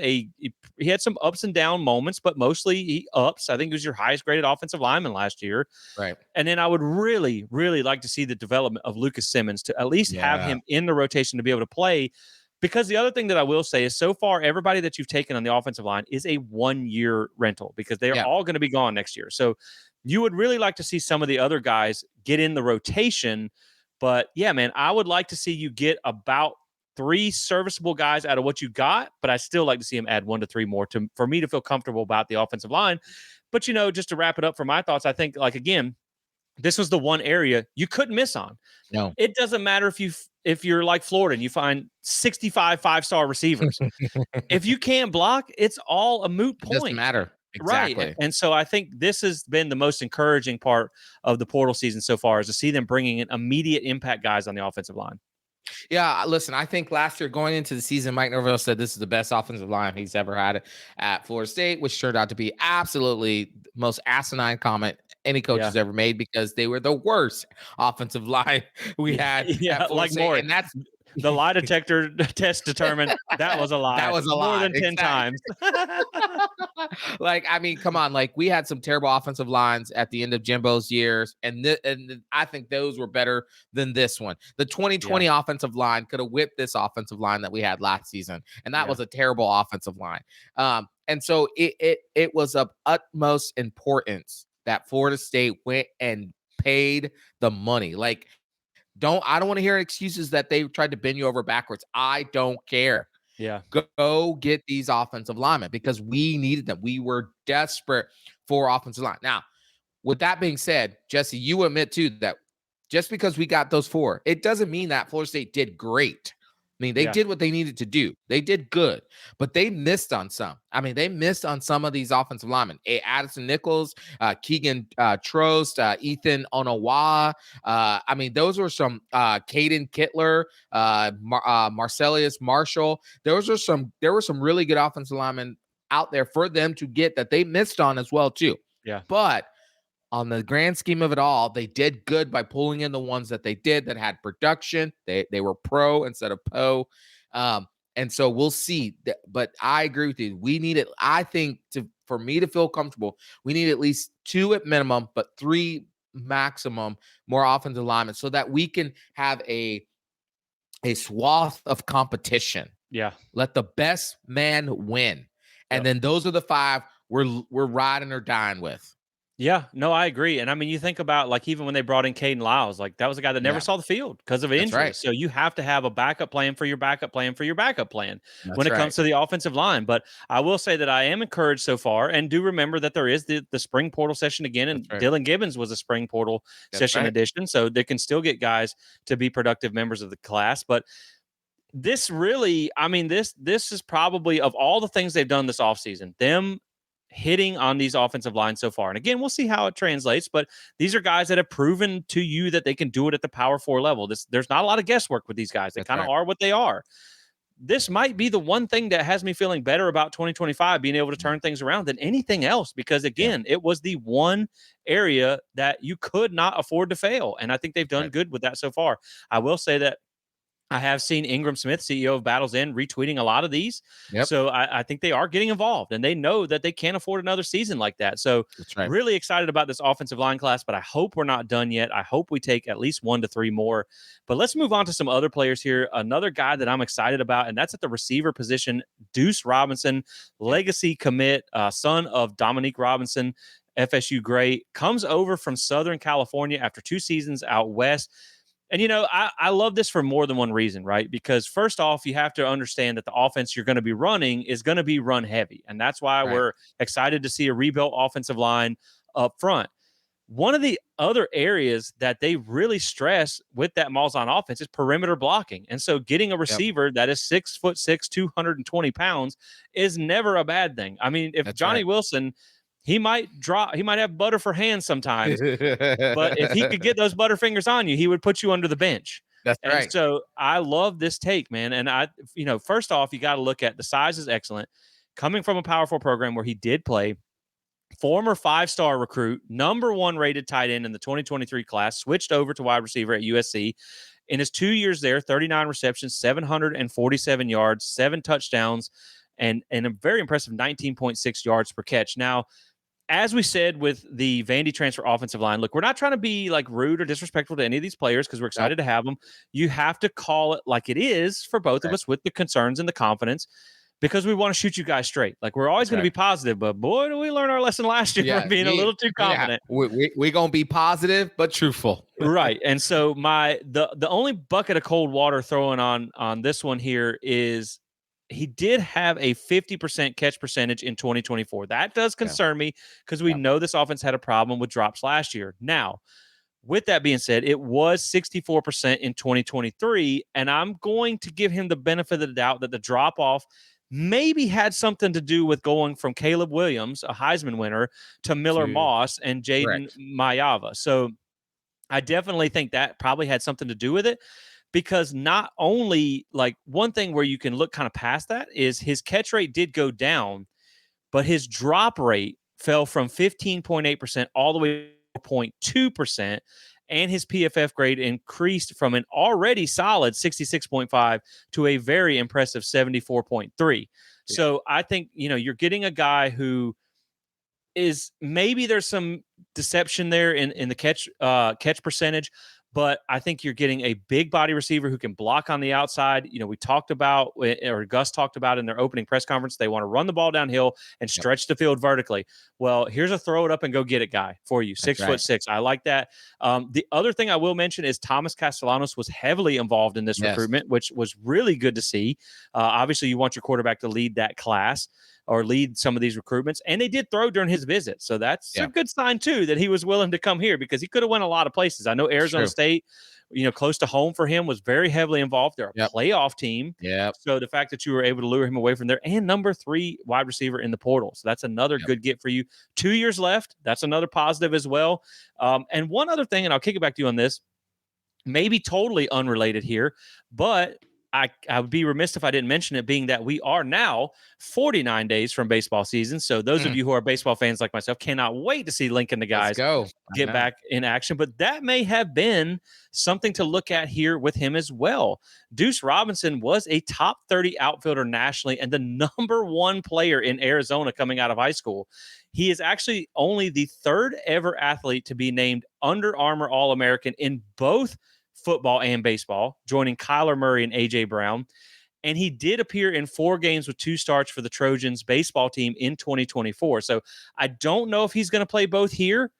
some ups and down moments, but mostly he ups. I think he was your highest graded offensive lineman last year. Right. And then I would really, really like to see the development of Lucas Simmons, to at least have him in the rotation to be able to play. Because the other thing that I will say is, so far, everybody that you've taken on the offensive line is a 1-year rental, because they are all going to be gone next year. So you would really like to see some of the other guys get in the rotation. But yeah, man, I would like to see you get about 3 serviceable guys out of what you got, but I still like to see him add 1 to 3 more for me to feel comfortable about the offensive line. But, just to wrap it up for my thoughts, I think, again, this was the one area you couldn't miss on. No, it doesn't matter if you're like Florida and you find 65 5-star receivers. If you can't block, it's all a moot point. It doesn't matter. Exactly. Right. And so I think this has been the most encouraging part of the portal season so far, is to see them bringing in immediate impact guys on the offensive line. Yeah, listen, I think last year going into the season, Mike Norvell said this is the best offensive line he's ever had at Florida State, which turned out to be absolutely the most asinine comment any coach has ever made, because they were the worst offensive line we had at Florida State. More. And that's the lie detector test determined that was a lie. That was a lie. More than 10 times. I mean, come on. We had some terrible offensive lines at the end of Jimbo's years, and I think those were better than this one. The 2020 offensive line could have whipped this offensive line that we had last season, and that was a terrible offensive line. And so it was of utmost importance that Florida State went and paid the money. Like, I don't want to hear excuses that they tried to bend you over backwards. I don't care. Yeah. Go get these offensive linemen because we needed them. We were desperate for offensive line. Now, with that being said, Jesse, you admit too that just because we got those 4, it doesn't mean that Florida State did great. I mean, they did what they needed to do. They did good, but they missed on some. I mean, they missed on some of these offensive linemen. Addison Nichols, Keegan Trost, Ethan Onawa. I mean, those were some Caden Kittler, Marcellus Marshall. There were some really good offensive linemen out there for them to get that they missed on as well too. Yeah. But on the grand scheme of it all, they did good by pulling in the ones that they did that had production. They were pro instead of po. And so we'll see. But I agree with you. We need it. I think for me to feel comfortable, we need at least 2 at minimum, but 3 maximum more offensive linemen so that we can have a swath of competition. Yeah. Let the best man win. And then those are the 5 we're riding or dying with. Yeah, no, I agree. And I mean, you think about like even when they brought in Caden Lyles, like that was a guy that never saw the field because of injury. Right. So you have to have a backup plan for your backup plan for your backup plan when it right. comes to the offensive line. But I will say that I am encouraged so far, and do remember that there is the spring portal session again, and Dylan Gibbons was a spring portal session addition, so they can still get guys to be productive members of the class. But this really, I mean, this is probably of all the things they've done this offseason, them hitting on these offensive lines so far. And again, we'll see how it translates, but these are guys that have proven to you that they can do it at the Power 4 level. There's not a lot of guesswork with these guys. They kind of are what they are. This might be the one thing that has me feeling better about 2025, being able to turn things around than anything else, because again, it was the one area that you could not afford to fail. And I think they've done good with that so far. I will say that I have seen Ingram Smith, CEO of Battle's End, retweeting a lot of these. So I think they are getting involved, and they know that they can't afford another season like that. So really excited about this offensive line class, but I hope we're not done yet. I hope we take at least 1 to 3 more. But let's move on to some other players here. Another guy that I'm excited about, and that's at the receiver position, Duce Robinson, legacy commit, son of Dominique Robinson, FSU great, comes over from Southern California after 2 seasons out west. And, you know, I love this for more than one reason, right? Because first off, you have to understand that the offense you're going to be running is going to be run heavy. And that's why we're excited to see a rebuilt offensive line up front. One of the other areas that they really stress with that Malzahn offense is perimeter blocking. And so getting a receiver that is 6'6", 220 pounds is never a bad thing. I mean, if Johnny Wilson, he might have butter for hands sometimes, but if he could get those butterfingers on you, he would put you under the bench. That's right. So I love this take, man. And first off, you got to look at the size is excellent. Coming from a Power 4 program where he did play, former 5-star recruit, number 1 rated tight end in the 2023 class, switched over to wide receiver at USC. In his 2 years there, 39 receptions, 747 yards, 7 touchdowns, and a very impressive 19.6 yards per catch. Now, as we said with the Vandy transfer offensive line, look, we're not trying to be like rude or disrespectful to any of these players because we're excited to have them. You have to call it like it is for both of us with the concerns and the confidence, because we want to shoot you guys straight. Like, we're always going to be positive, but boy, did we learn our lesson last year from being a little too confident. We're going to be positive, but truthful. Right. And so the only bucket of cold water throwing on this one here is he did have a 50% catch percentage in 2024. That does concern me because we know this offense had a problem with drops last year. Now, with that being said, it was 64% in 2023, and I'm going to give him the benefit of the doubt that the drop-off maybe had something to do with going from Caleb Williams, a Heisman winner, to Miller Moss and Jaden Mayava. So I definitely think that probably had something to do with it. Because not only, like, one thing where you can look kind of past that is his catch rate did go down, but his drop rate fell from 15.8% all the way to 0.2%, and his PFF grade increased from an already solid 66.5 to a very impressive 74.3. So I think, you're getting a guy who is, maybe there's some deception there in the catch percentage, But I think you're getting a big body receiver who can block on the outside. We talked about, or Gus talked about in their opening press conference, they want to run the ball downhill and stretch the field vertically. Well, here's a throw it up and go get it guy for you. 6'6". I like that. The other thing I will mention is Thomas Castellanos was heavily involved in this recruitment, which was really good to see. Obviously, you want your quarterback to lead that class or lead some of these recruitments. And they did throw during his visit. So that's a good sign, too, that he was willing to come here because he could have went a lot of places. I know Arizona State, close to home for him, was very heavily involved. They're a playoff team. So the fact that you were able to lure him away from there, and number 3 wide receiver in the portal. So that's another good get for you. 2 years left. That's another positive as well. And one other thing, and I'll kick it back to you on this, maybe totally unrelated here, but I would be remiss if I didn't mention it, being that we are now 49 days from baseball season. So those of you who are baseball fans like myself cannot wait to see Lincoln the guys get back in action. But that may have been something to look at here with him as well. Duce Robinson was a top 30 outfielder nationally and the number 1 player in Arizona coming out of high school. He is actually only the 3rd ever athlete to be named Under Armour All-American in both football and baseball, joining Kyler Murray and A.J. Brown. And he did appear in 4 games with 2 starts for the Trojans baseball team in 2024. So I don't know if he's going to play both here,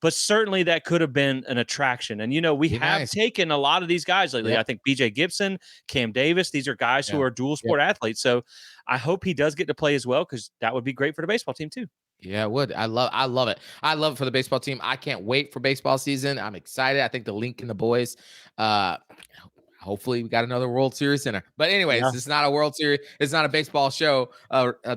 but certainly that could have been an attraction. And, we have taken a lot of these guys lately. I think B.J. Gibson, Cam Davis, these are guys who are dual sport athletes. So I hope he does get to play as well, because that would be great for the baseball team too. Yeah, it would. I love it. I love it for the baseball team. I can't wait for baseball season. I'm excited. I think the Link and the boys, hopefully we got another World Series center. But anyways, it's not a World Series. It's not a baseball show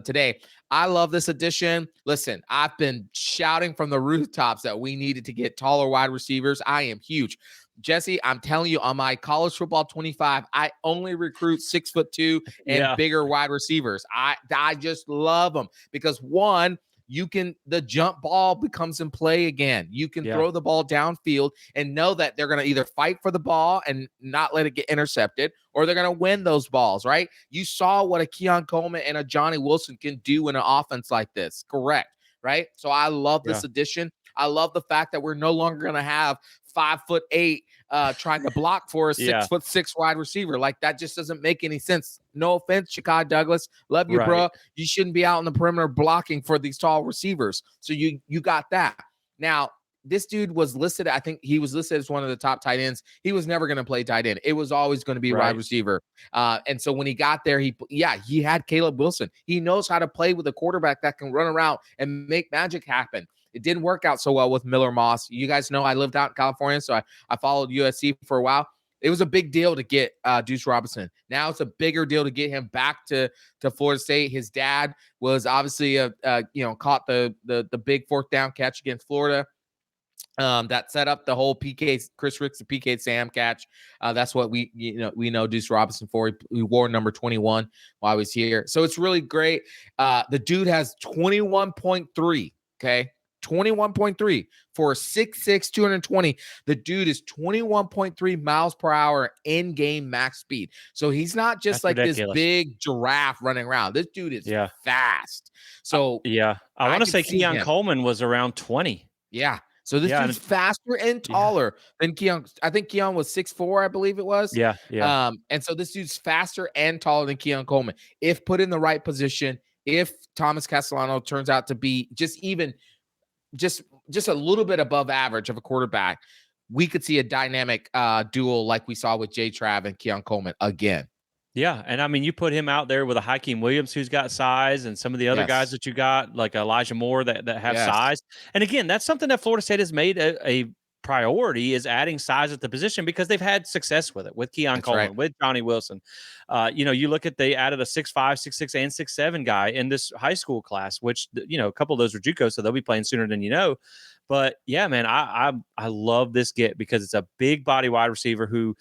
today. I love this edition. Listen, I've been shouting from the rooftops that we needed to get taller wide receivers. I am huge. Jesse, I'm telling you, on my college football 25, I only recruit 6'2" and bigger wide receivers. I just love them because, one, the jump ball becomes in play again. You can throw the ball downfield and know that they're going to either fight for the ball and not let it get intercepted, or they're going to win those balls, right? You saw what a Keon Coleman and a Johnny Wilson can do in an offense like this. Correct. Right. So I love this addition. I love the fact that we're no longer going to have 5'8" trying to block for a 6'6" wide receiver. Like, that just doesn't make any sense. No offense, Chikai Douglas. Love you, bro. You shouldn't be out on the perimeter blocking for these tall receivers. So you got that. Now, this dude was listed. I think he was listed as one of the top tight ends. He was never going to play tight end. It was always going to be wide receiver. And so when he got there, he had Caleb Wilson. He knows how to play with a quarterback that can run around and make magic happen. It didn't work out so well with Miller Moss. You guys know I lived out in California, so I followed USC for a while. It was a big deal to get Duce Robinson. Now it's a bigger deal to get him back to Florida State. His dad was obviously caught the big 4th down catch against Florida. That set up the whole Chris Ricks, the PK Sam catch. That's what we know Duce Robinson for. He wore number 21 while he was here. So it's really great. The dude has 21.3. Okay. 21.3 for 6'6", 220. The dude is 21.3 miles per hour in-game max speed. So he's not just this big giraffe running around. This dude is fast. So I want to say Keon Coleman was around 20. Yeah. So this dude's faster and taller than Keon. I think Keon was 6'4", I believe it was. Yeah. And so this dude's faster and taller than Keon Coleman. If put in the right position, if Thomas Castellano turns out to be just a little bit above average of a quarterback, we could see a dynamic duel like we saw with Jay Trav and Keon Coleman again. Yeah, and I mean, you put him out there with a Hakeem Williams who's got size, and some of the other guys that you got, like Elijah Moore, that have size. And again, that's something that Florida State has made a priority, is adding size at the position, because they've had success with it, with Keon Coleman, with Johnny Wilson. You look at, they added a 6'5", 6'6", and 6'7" guy in this high school class, which, a couple of those are JUCO, so they'll be playing sooner than you know. But yeah, man, I love this get, because it's a big body wide receiver who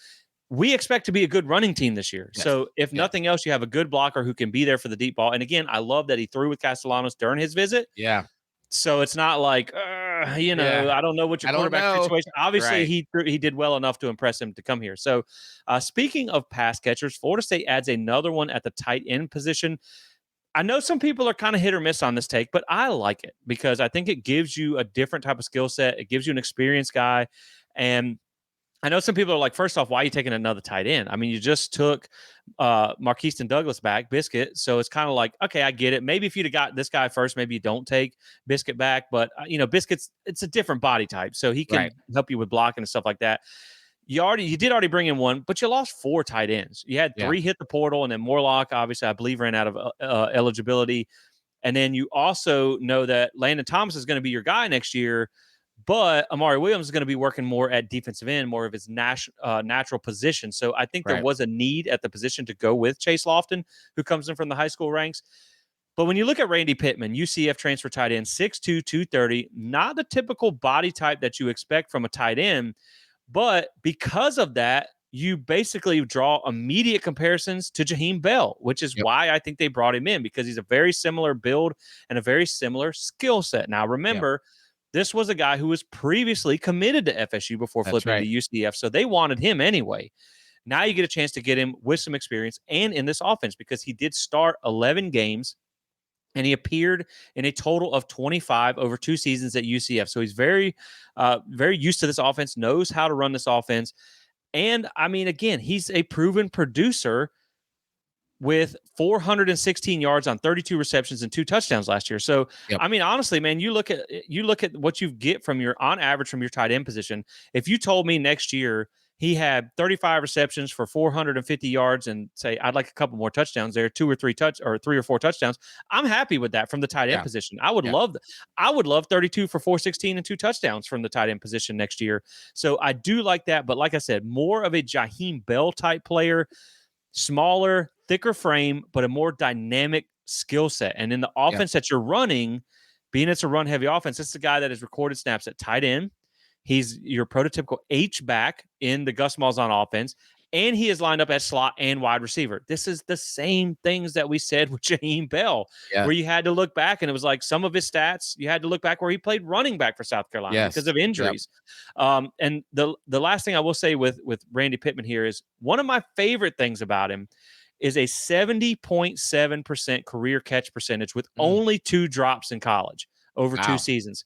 we expect to be a good running team this year. Yes. So if nothing else, you have a good blocker who can be there for the deep ball. And again, I love that he threw with Castellanos during his visit. Yeah. So it's not like, I don't know what your quarterback situation. Obviously, he did well enough to impress him to come here. So speaking of pass catchers, Florida State adds another one at the tight end position. I know some people are kind of hit or miss on this take, but I like it, because I think it gives you a different type of skill set. It gives you an experienced guy. And I know some people are like, first off, why are you taking another tight end? I mean, you just took Marquise Douglas back, Biscuit. So it's kind of like, okay, I get it. Maybe if you'd have got this guy first, maybe you don't take Biscuit back. But, Biscuit's, it's a different body type. So he can help you with blocking and stuff like that. You did already bring in one, but you lost 4 tight ends. You had 3 hit the portal, and then Morlock, obviously, I believe, ran out of eligibility. And then you also know that Landon Thomas is going to be your guy next year. But Amari Williams is going to be working more at defensive end, more of his natural position. So I think there was a need at the position to go with Chase Lofton, who comes in from the high school ranks. But when you look at Randy Pitman, UCF transfer tight end, 6'2", 230, not the typical body type that you expect from a tight end. But because of that, you basically draw immediate comparisons to Jaheim Bell, which is why I think they brought him in, because he's a very similar build and a very similar skill set. Now, remember, this was a guy who was previously committed to FSU before flipping to UCF, so they wanted him anyway. Now you get a chance to get him with some experience and in this offense, because he did start 11 games and he appeared in a total of 25 over 2 seasons at UCF. So he's very, very used to this offense, knows how to run this offense. And I mean, again, he's a proven producer with 416 yards on 32 receptions and 2 touchdowns last year. So, I mean, honestly, man, you look at what you get from on average from your tight end position. If you told me next year he had 35 receptions for 450 yards and say, I'd like a couple more touchdowns there, 3 or 4 touchdowns, I'm happy with that from the tight end position. I would love 32 for 416 and 2 touchdowns from the tight end position next year. So I do like that. But like I said, more of a Jaheim Bell type player, smaller, thicker frame, but a more dynamic skill set. And in the offense that you're running, being it's a run-heavy offense, it's the guy that has recorded snaps at tight end. He's your prototypical H-back in the Gus Malzahn offense, and he is lined up at slot and wide receiver. This is the same things that we said with Jaheim Bell, where you had to look back, and it was like some of his stats, you had to look back where he played running back for South Carolina because of injuries. And the last thing I will say with Randy Pitman here is one of my favorite things about him is a 70.7% career catch percentage with only 2 drops in college over 2 seasons.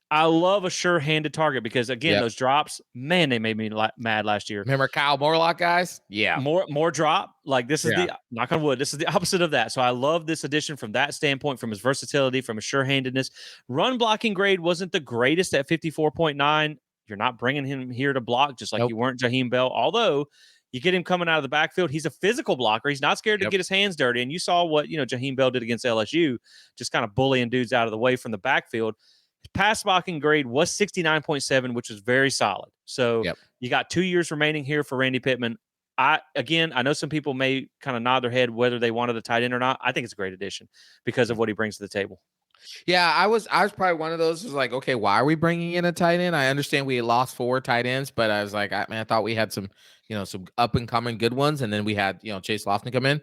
I love a sure-handed target because, again, those drops, man, they made me mad last year. Remember Kyle Morlock, guys? Yeah. More drop. Like, this is the, knock on wood, this is the opposite of that. So I love this addition from that standpoint, from his versatility, from his sure-handedness. Run blocking grade wasn't the greatest at 54.9. You're not bringing him here to block, just like you weren't Jaheim Bell. Although you get him coming out of the backfield, he's a physical blocker. He's not scared to get his hands dirty. And you saw what, Jaheim Bell did against LSU, just kind of bullying dudes out of the way from the backfield. Pass blocking grade was 69.7, which is very solid. So you got 2 years remaining here for Randy Pitman. I know some people may kind of nod their head whether they wanted a tight end or not. I think it's a great addition because of what he brings to the table. Yeah, I was probably one of those who's like, okay, why are we bringing in a tight end? I understand we lost 4 tight ends, but I was like, I thought we had some, some up and coming good ones, and then we had, Chase Lofton come in.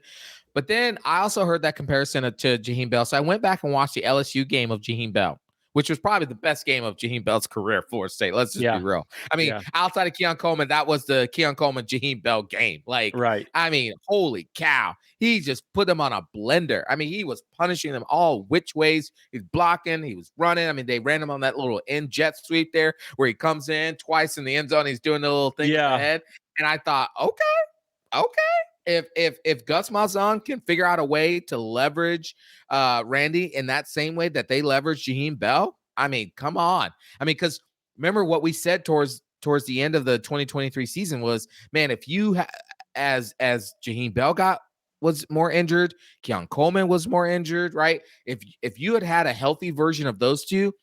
But then I also heard that comparison to Jaheim Bell, so I went back and watched the LSU game of Jaheim Bell, which was probably the best game of Jaheim Bell's career at Florida State. Let's just be real. I mean, outside of Keon Coleman, that was the Keon Coleman Jaheim Bell game. Like, I mean, holy cow. He just put them on a blender. I mean, he was punishing them all which ways. He's blocking. He was running. I mean, they ran him on that little end jet sweep there where he comes in twice in the end zone. He's doing the little thing in the head. And I thought, okay. If Gus Malzahn can figure out a way to leverage Randy in that same way that they leverage Jaheim Bell, I mean, come on. I mean, because remember what we said towards the end of the 2023 season was, man, if you as Jaheim Bell was more injured, Keon Coleman was more injured, right? If you had a healthy version of those two,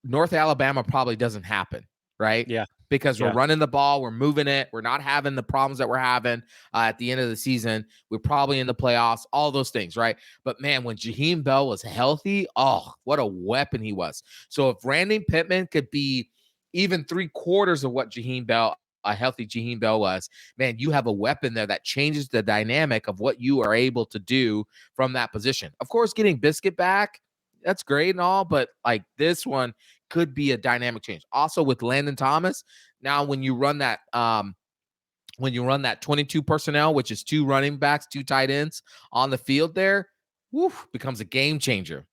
North Alabama probably doesn't happen, right? Yeah. Because we're running the ball, we're moving it, we're not having the problems that we're having at the end of the season. We're probably in the playoffs, all those things, right? But man, when Jaheim Bell was healthy, oh, what a weapon he was. So if Randy Pitman could be even 3/4 of what a healthy Jaheim Bell was, man, you have a weapon there that changes the dynamic of what you are able to do from that position. Of course, getting Biscuit back, that's great and all, but like this one could be a dynamic change. Also with Landon Thomas, now when you run that 22 personnel, which is 2 running backs, 2 tight ends on the field there, becomes a game changer.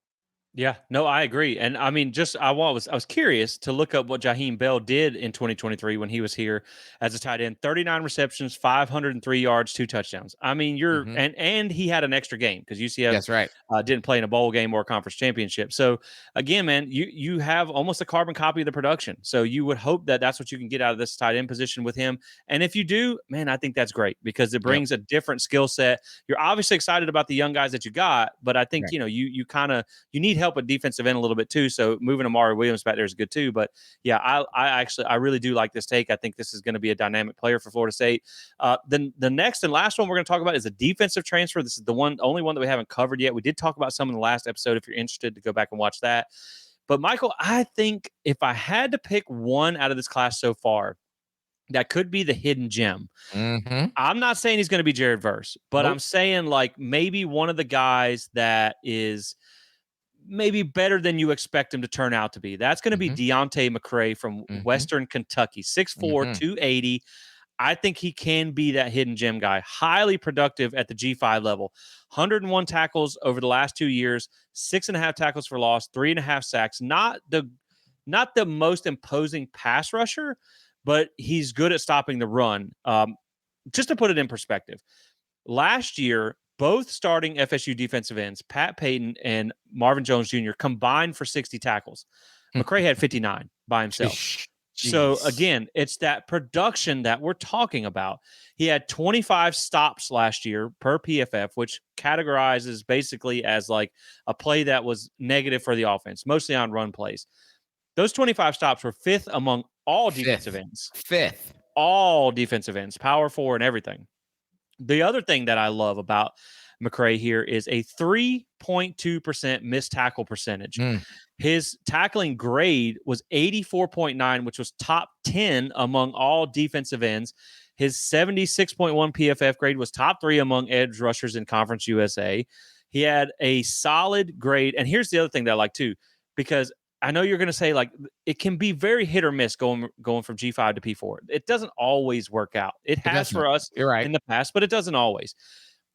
Yeah, no, I agree. And I mean, I was curious to look up what Jaheim Bell did in 2023 when he was here as a tight end. 39 receptions, 503 yards, 2 touchdowns. I mean, Mhm. and he had an extra game because UCF That's right. didn't play in a bowl game or a conference championship. So again, man, you have almost a carbon copy of the production. So you would hope that that's what you can get out of this tight end position with him. And if you do, man, I think that's great because it Yep. brings a different skill set. You're obviously excited about the young guys that you got, but I think Right. you kind of you need help at defensive end a little bit too. So moving Amari Williams back there is good too. But yeah, I really do like this take. I think this is going to be a dynamic player for Florida State. Then the next and last one we're going to talk about is a defensive transfer. This is the only one that we haven't covered yet. We did talk about some in the last episode. If you're interested to go back and watch that. But Michael, I think if I had to pick one out of this class so far, that could be the hidden gem. Mm-hmm. I'm not saying he's going to be Jared Verse, but I'm Nope. saying like maybe one of the guys that is maybe better than you expect him to turn out to be. That's going to be Mm-hmm. Deontay McCrae from Mm-hmm. Western Kentucky, 6'4", Mm-hmm. 280. I think he can be that hidden gem guy. Highly productive at the G5 level. 101 tackles over the last 2 years, 6.5 tackles for loss, 3.5 sacks. Not the most imposing pass rusher, but he's good at stopping the run. Just to put it in perspective, last year, both starting FSU defensive ends, Pat Payton and Marvin Jones Jr., combined for 60 tackles. McCrae had 59 by himself. So Jeez. again, it's that production that we're talking about. He had 25 stops last year per PFF, which categorizes basically as like a play that was negative for the offense, mostly on run plays. Those 25 stops were fifth among all defensive ends, Fifth. all defensive ends, power four and everything. The other thing that I love about McCrae here is a 3.2% missed tackle percentage. Mm. His tackling grade was 84.9, which was top 10 among all defensive ends. His 76.1 PFF grade was top 3 among edge rushers in Conference USA. He had a solid grade. And here's the other thing that I like too, because I know you're going to say like it can be very hit or miss going from G5 to P4. It doesn't always work out. It It has doesn't. for us You're right. in the past, but it doesn't always.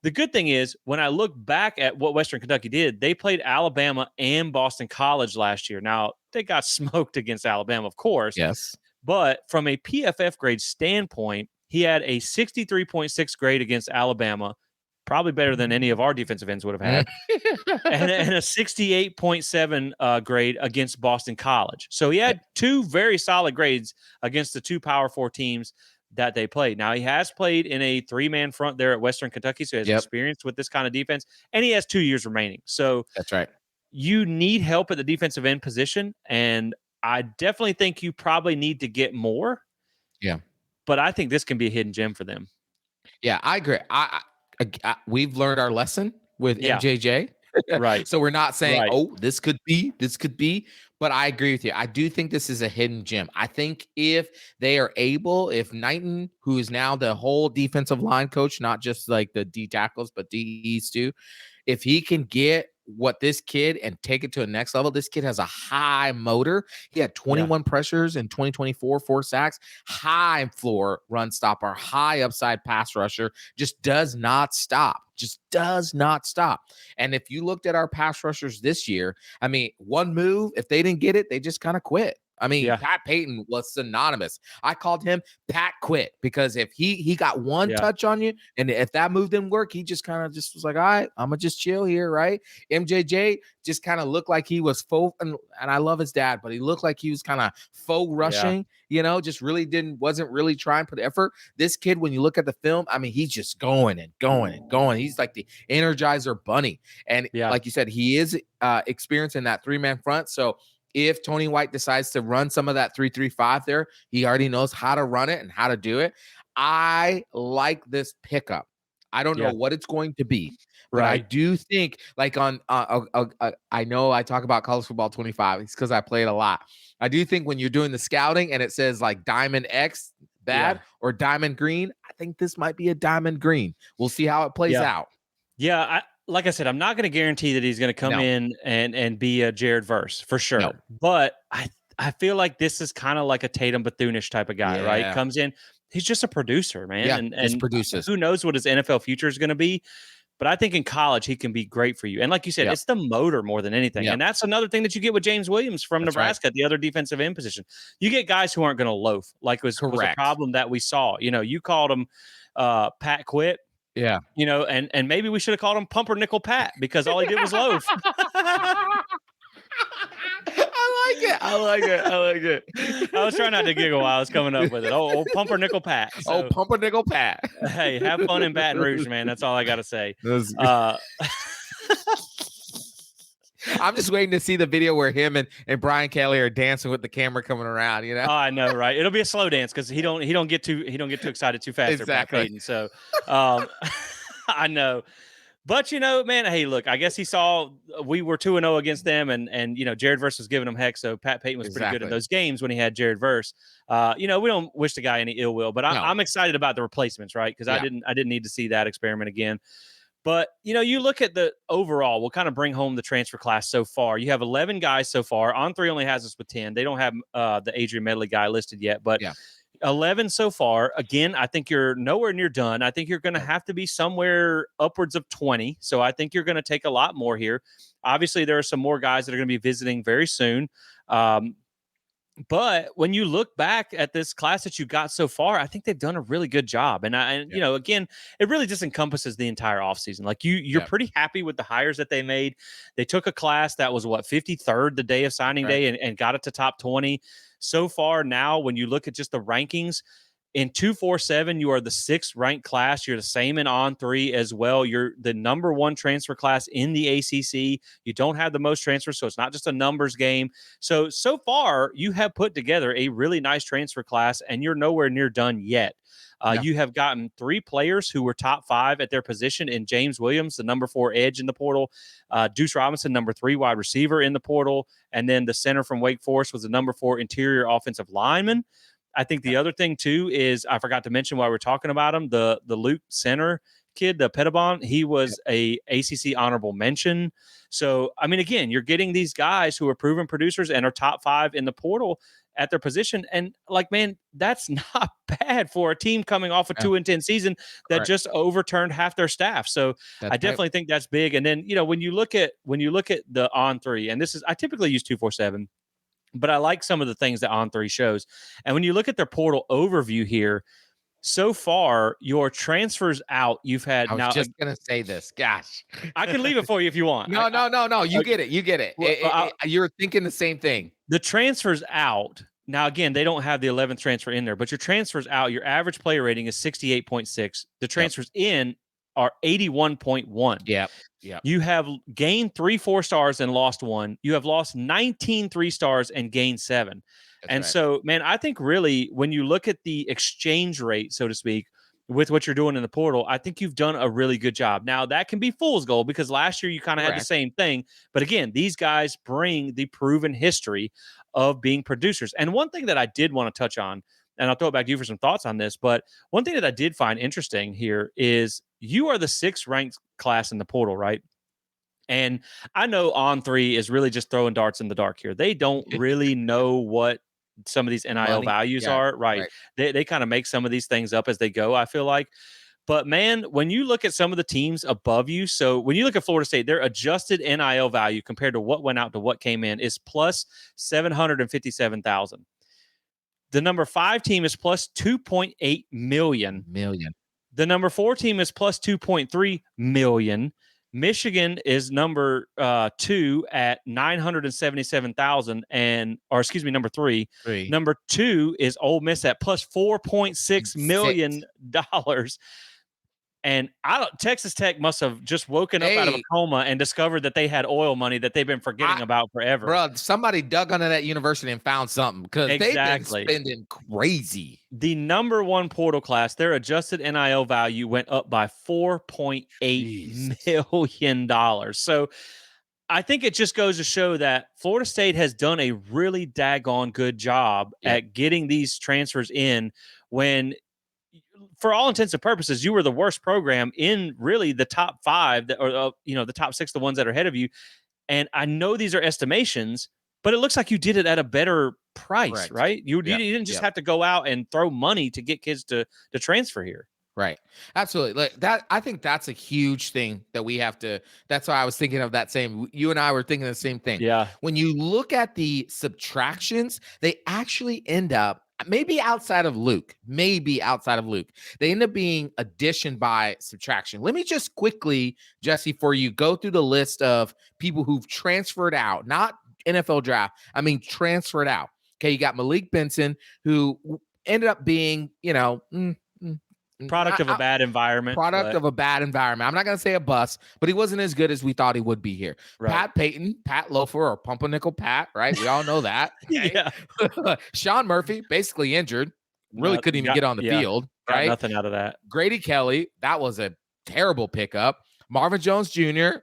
The good thing is, when I look back at what Western Kentucky did, they played Alabama and Boston College last year. Now, they got smoked against Alabama, of course, Yes. but from a PFF grade standpoint, he had a 63.6 grade against Alabama, probably better than any of our defensive ends would have Mm. had, and a 68.7 grade against Boston College. So he had two very solid grades against the two Power Four teams that they played. Now, he has played in a 3-man front there at Western Kentucky, so he has Yep. experience with this kind of defense, and he has 2 years remaining. So That's right. you need help at the defensive end position, and I definitely think you probably need to get more. Yeah. But I think this can be a hidden gem for them. Yeah, I agree. We've learned our lesson with Yeah. MJJ. Right. So we're not saying, Right. oh, this could be, but I agree with you. I do think this is a hidden gem. I think if they are able, if Knighton, who is now the whole defensive line coach, not just like the D tackles, but DEs too, if he can get what this kid and take it to a next level, this kid has a high motor. He had 21 pressures in 2024, 4 sacks, high floor run stopper, high upside pass rusher, just does not stop. And if you looked at our pass rushers this year, I mean, one move, if they didn't get it, they just kind of quit. I mean, Pat Payton was synonymous. I called him Pat Quit because if he got one touch on you, and if that move didn't work, he just kind of just was like, all right, I'm gonna just chill here, right? MJJ just kind of looked like he was faux, and I love his dad, but he looked like he was kind of faux rushing, just really wasn't really trying to put effort. This kid, when you look at the film, I mean, he's just going and going and going. He's like the Energizer Bunny, and like you said, he is experienced in that 3-man front, so if Tony White decides to run some of that 3-3-5 there, he already knows how to run it and how to do it. I like this pickup. I don't know what it's going to be, but I do think like on I know I talk about college football 25. It's because I play it a lot. I do think when you're doing the scouting and it says like Diamond X bad or Diamond Green, I think this might be a Diamond Green. We'll see how it plays out. Yeah, like I said, I'm not going to guarantee that he's going to come in and be a Jared Verse for sure. No. But I feel like this is kind of like a Tatum Bethune-ish type of guy, right? Comes in, he's just a producer, man. Yeah, and just produces. who knows what his NFL future is going to be. But I think in college, he can be great for you. And like you said, it's the motor more than anything. And that's another thing that you get with James Williams from Nebraska at the other defensive end position. You get guys who aren't going to loaf, like was a problem that we saw. You called him Pat Quit. Yeah. And maybe we should have called him Pumpernickel Pat because all he did was loaf. I like it. I was trying not to giggle while I was coming up with it. Oh, Pumpernickel Pat. So, Pumpernickel Pat. Hey, have fun in Baton Rouge, man. That's all I got to say. I'm just waiting to see the video where him and Brian Kelly are dancing with the camera coming around. Oh, I know, right? It'll be a slow dance because he don't get too excited too fast. Exactly. So, I know. But, man, hey, look, I guess he saw we were 2-0 against them and Jared Verse was giving them heck. So Pat Payton was pretty good in those games when he had Jared Verse. We don't wish the guy any ill will, but I'm excited about the replacements, right? Because I didn't need to see that experiment again. But, you look at the overall, we'll kind of bring home the transfer class so far. You have 11 guys so far. On3 only has us with 10. They don't have the Adrien Medley guy listed yet, but 11 so far. Again, I think you're nowhere near done. I think you're going to have to be somewhere upwards of 20. So I think you're going to take a lot more here. Obviously, there are some more guys that are going to be visiting very soon. But when you look back at this class that you got so far, I think they've done a really good job. And again, it really just encompasses the entire offseason. Like you're pretty happy with the hires that they made. They took a class that was 53rd the day of signing day and got it to top 20. So far now, when you look at just the rankings, in 247, you are the 6th ranked class. You're the same in On3 as well. You're the number 1 transfer class in the ACC. You don't have the most transfers, so it's not just a numbers game. So far, you have put together a really nice transfer class, and you're nowhere near done yet. You have gotten 3 players who were top 5 at their position in James Williams, the number 4 edge in the portal, Duce Robinson, number 3 wide receiver in the portal, and then the center from Wake Forest was the number 4 interior offensive lineman. I think the other thing, too, is I forgot to mention while we're talking about him, the Luke center kid, the Pabon, he was a ACC honorable mention. So, I mean, again, you're getting these guys who are proven producers and are top 5 in the portal at their position. And, man, that's not bad for a team coming off a 2-10 season that just overturned half their staff. So I definitely think that's big. And then, when you look at the On3, and I typically use 247. But I like some of the things that On3 shows. And when you look at their portal overview here, so far, your transfers out, you've had. I was just going to say this. Gosh. I can leave it for you if you want. No. You get it. Well, you're thinking the same thing. The transfers out. Now, again, they don't have the 11th transfer in there, but your transfers out, your average player rating is 68.6. The transfers in are 81.1. Yep. You have gained 3 4-stars and lost 1. You have lost 19 3-stars and gained 7. So, man, I think really when you look at the exchange rate, so to speak, with what you're doing in the portal, I think you've done a really good job. Now, that can be fool's gold because last year you kind of had the same thing. But again, these guys bring the proven history of being producers. And one thing that I did want to touch on, and I'll throw it back to you for some thoughts on this, but one thing that I did find interesting here is you are the 6th ranked class in the portal, right? And I know On3 is really just throwing darts in the dark here. They don't really know what some of these NIL values are, right? They kind of make some of these things up as they go, I feel like. But, man, when you look at some of the teams above you, so when you look at Florida State, their adjusted NIL value compared to what went out to what came in is plus 757,000. The number 5 team is plus 2.8 million. The number 4 team is plus 2.3 million. Michigan is number 2 at 977,000 number 3. Number 2 is Ole Miss at plus $4.6 million. And Texas Tech must have just woken up out of a coma and discovered that they had oil money that they've been forgetting about forever. Bro, somebody dug under that university and found something because they've been spending crazy. The number 1 portal class, their adjusted NIL value went up by $4.8 million. So I think it just goes to show that Florida State has done a really daggone good job at getting these transfers in when – for all intents and purposes, you were the worst program in really the top 5 the top 6, the ones that are ahead of you. And I know these are estimations, but it looks like you did it at a better price, right? You didn't just have to go out and throw money to get kids to transfer here. Right. Absolutely. Like that, I think that's a huge thing that we have to. That's why I was thinking of that same. You and I were thinking the same thing. Yeah. When you look at the subtractions, they actually end up maybe outside of Luke, they end up being addition by subtraction. Let me just quickly, Jesse, for you, go through the list of people who've transferred out, not NFL draft. I mean, transferred out. Okay. You got Malik Benson, who ended up being, Product of a bad environment. product of a bad environment. I'm not going to say a bust, but he wasn't as good as we thought he would be here. Right. Pat Payton, Pat Loafer, or Pumpernickel Pat, right? We all know that. Okay? Yeah. Sean Murphy, basically injured, really couldn't even get on the field, got right? nothing out of that. Grady Kelly, that was a terrible pickup. Marvin Jones Jr.,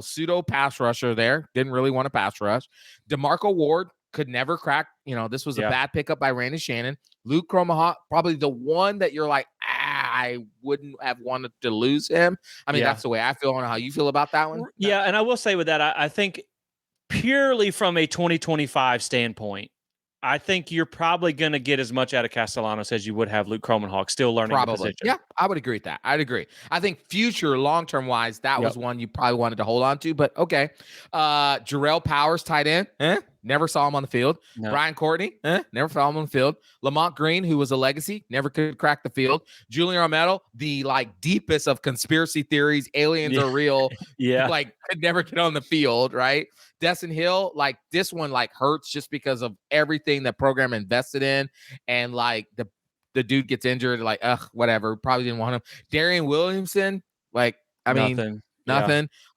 pseudo pass rusher there, didn't really want to pass rush. DeMarco Ward could never crack. This was a bad pickup by Randy Shannon. Luke Cromaha, probably the one that you're like, I wouldn't have wanted to lose him. I mean, that's the way I feel. I don't know how you feel about that one. Yeah, and I will say with that, I think purely from a 2025 standpoint, I think you're probably going to get as much out of Castellanos as you would have Luke Cromenhawk still learning the position. Yeah, I would agree with that. I'd agree. I think future long-term wise, that was one you probably wanted to hold on to, but okay. Jarrell Powers, tight end. Never saw him on the field. No. Brian Courtney, never saw him on the field. Lamont Green, who was a legacy, never could crack the field. Julian Armedo, the deepest of conspiracy theories, aliens are real. Could never get on the field, right? Destin Hill, this one hurts just because of everything the program invested in, and the dude gets injured, whatever. Probably didn't want him. Darian Williamson, nothing. Yeah.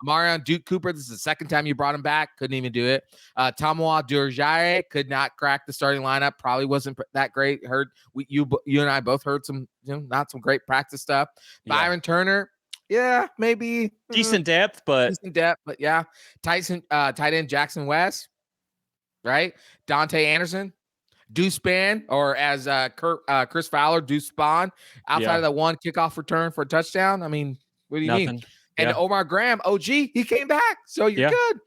Amarion Duke Cooper, this is the second time you brought him back. Couldn't even do it. Tamoa Durjare could not crack the starting lineup. Probably wasn't that great. Heard you and I both heard some, not some great practice stuff. Byron Turner, maybe decent depth, but yeah. Tight end Jackson West, right? Dante Anderson. Deuce Span, or as Chris Fowler, Deuce Spawn, outside of that one kickoff return for a touchdown. I mean, what do you mean? And Omar Graham, OG, he came back. So you're good.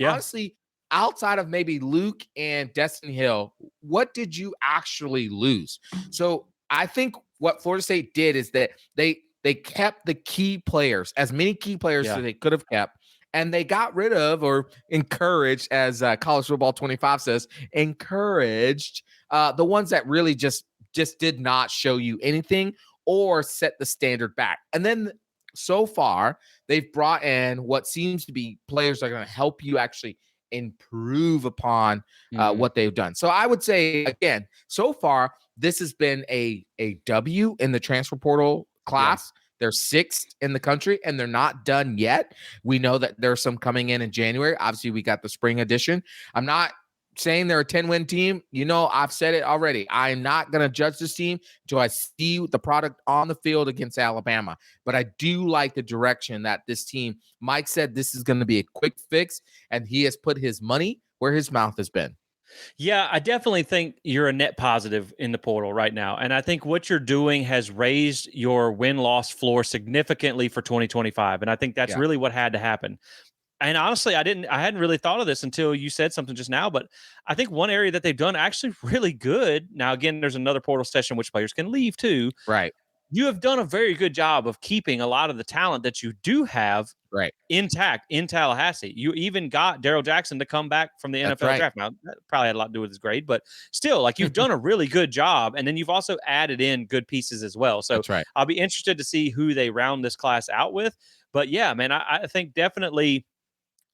Honestly, outside of maybe Luke and Destin Hill, what did you actually lose? So I think what Florida State did is that they kept the key players, as many key players as they could have kept. And they got rid of, or encouraged, as College Football 25 says, encouraged the ones that really just did not show you anything or set the standard back. And then so far, they've brought in what seems to be players that are going to help you actually improve upon what they've done. So I would say, again, so far, this has been a W in the transfer portal class. They're sixth in the country, and they're not done yet. We know that there's some coming in January. Obviously, we got the spring edition. I'm not saying they're a 10-win team. I've said it already. I'm not going to judge this team until I see the product on the field against Alabama. But I do like the direction that this team, Mike said this is going to be a quick fix, and he has put his money where his mouth has been. Yeah, I definitely think you're a net positive in the portal right now. And I think what you're doing has raised your win-loss floor significantly for 2025. And I think that's really what had to happen. And honestly, I hadn't really thought of this until you said something just now, but I think one area that they've done actually really good. Now, again, there's another portal session which players can leave too. Right. You have done a very good job of keeping a lot of the talent that you do have intact in Tallahassee. You even got Darrell Jackson to come back from the NFL draft. Now, that probably had a lot to do with his grade, but still, you've done a really good job. And then you've also added in good pieces as well. So I'll be interested to see who they round this class out with. But yeah, man, I think definitely,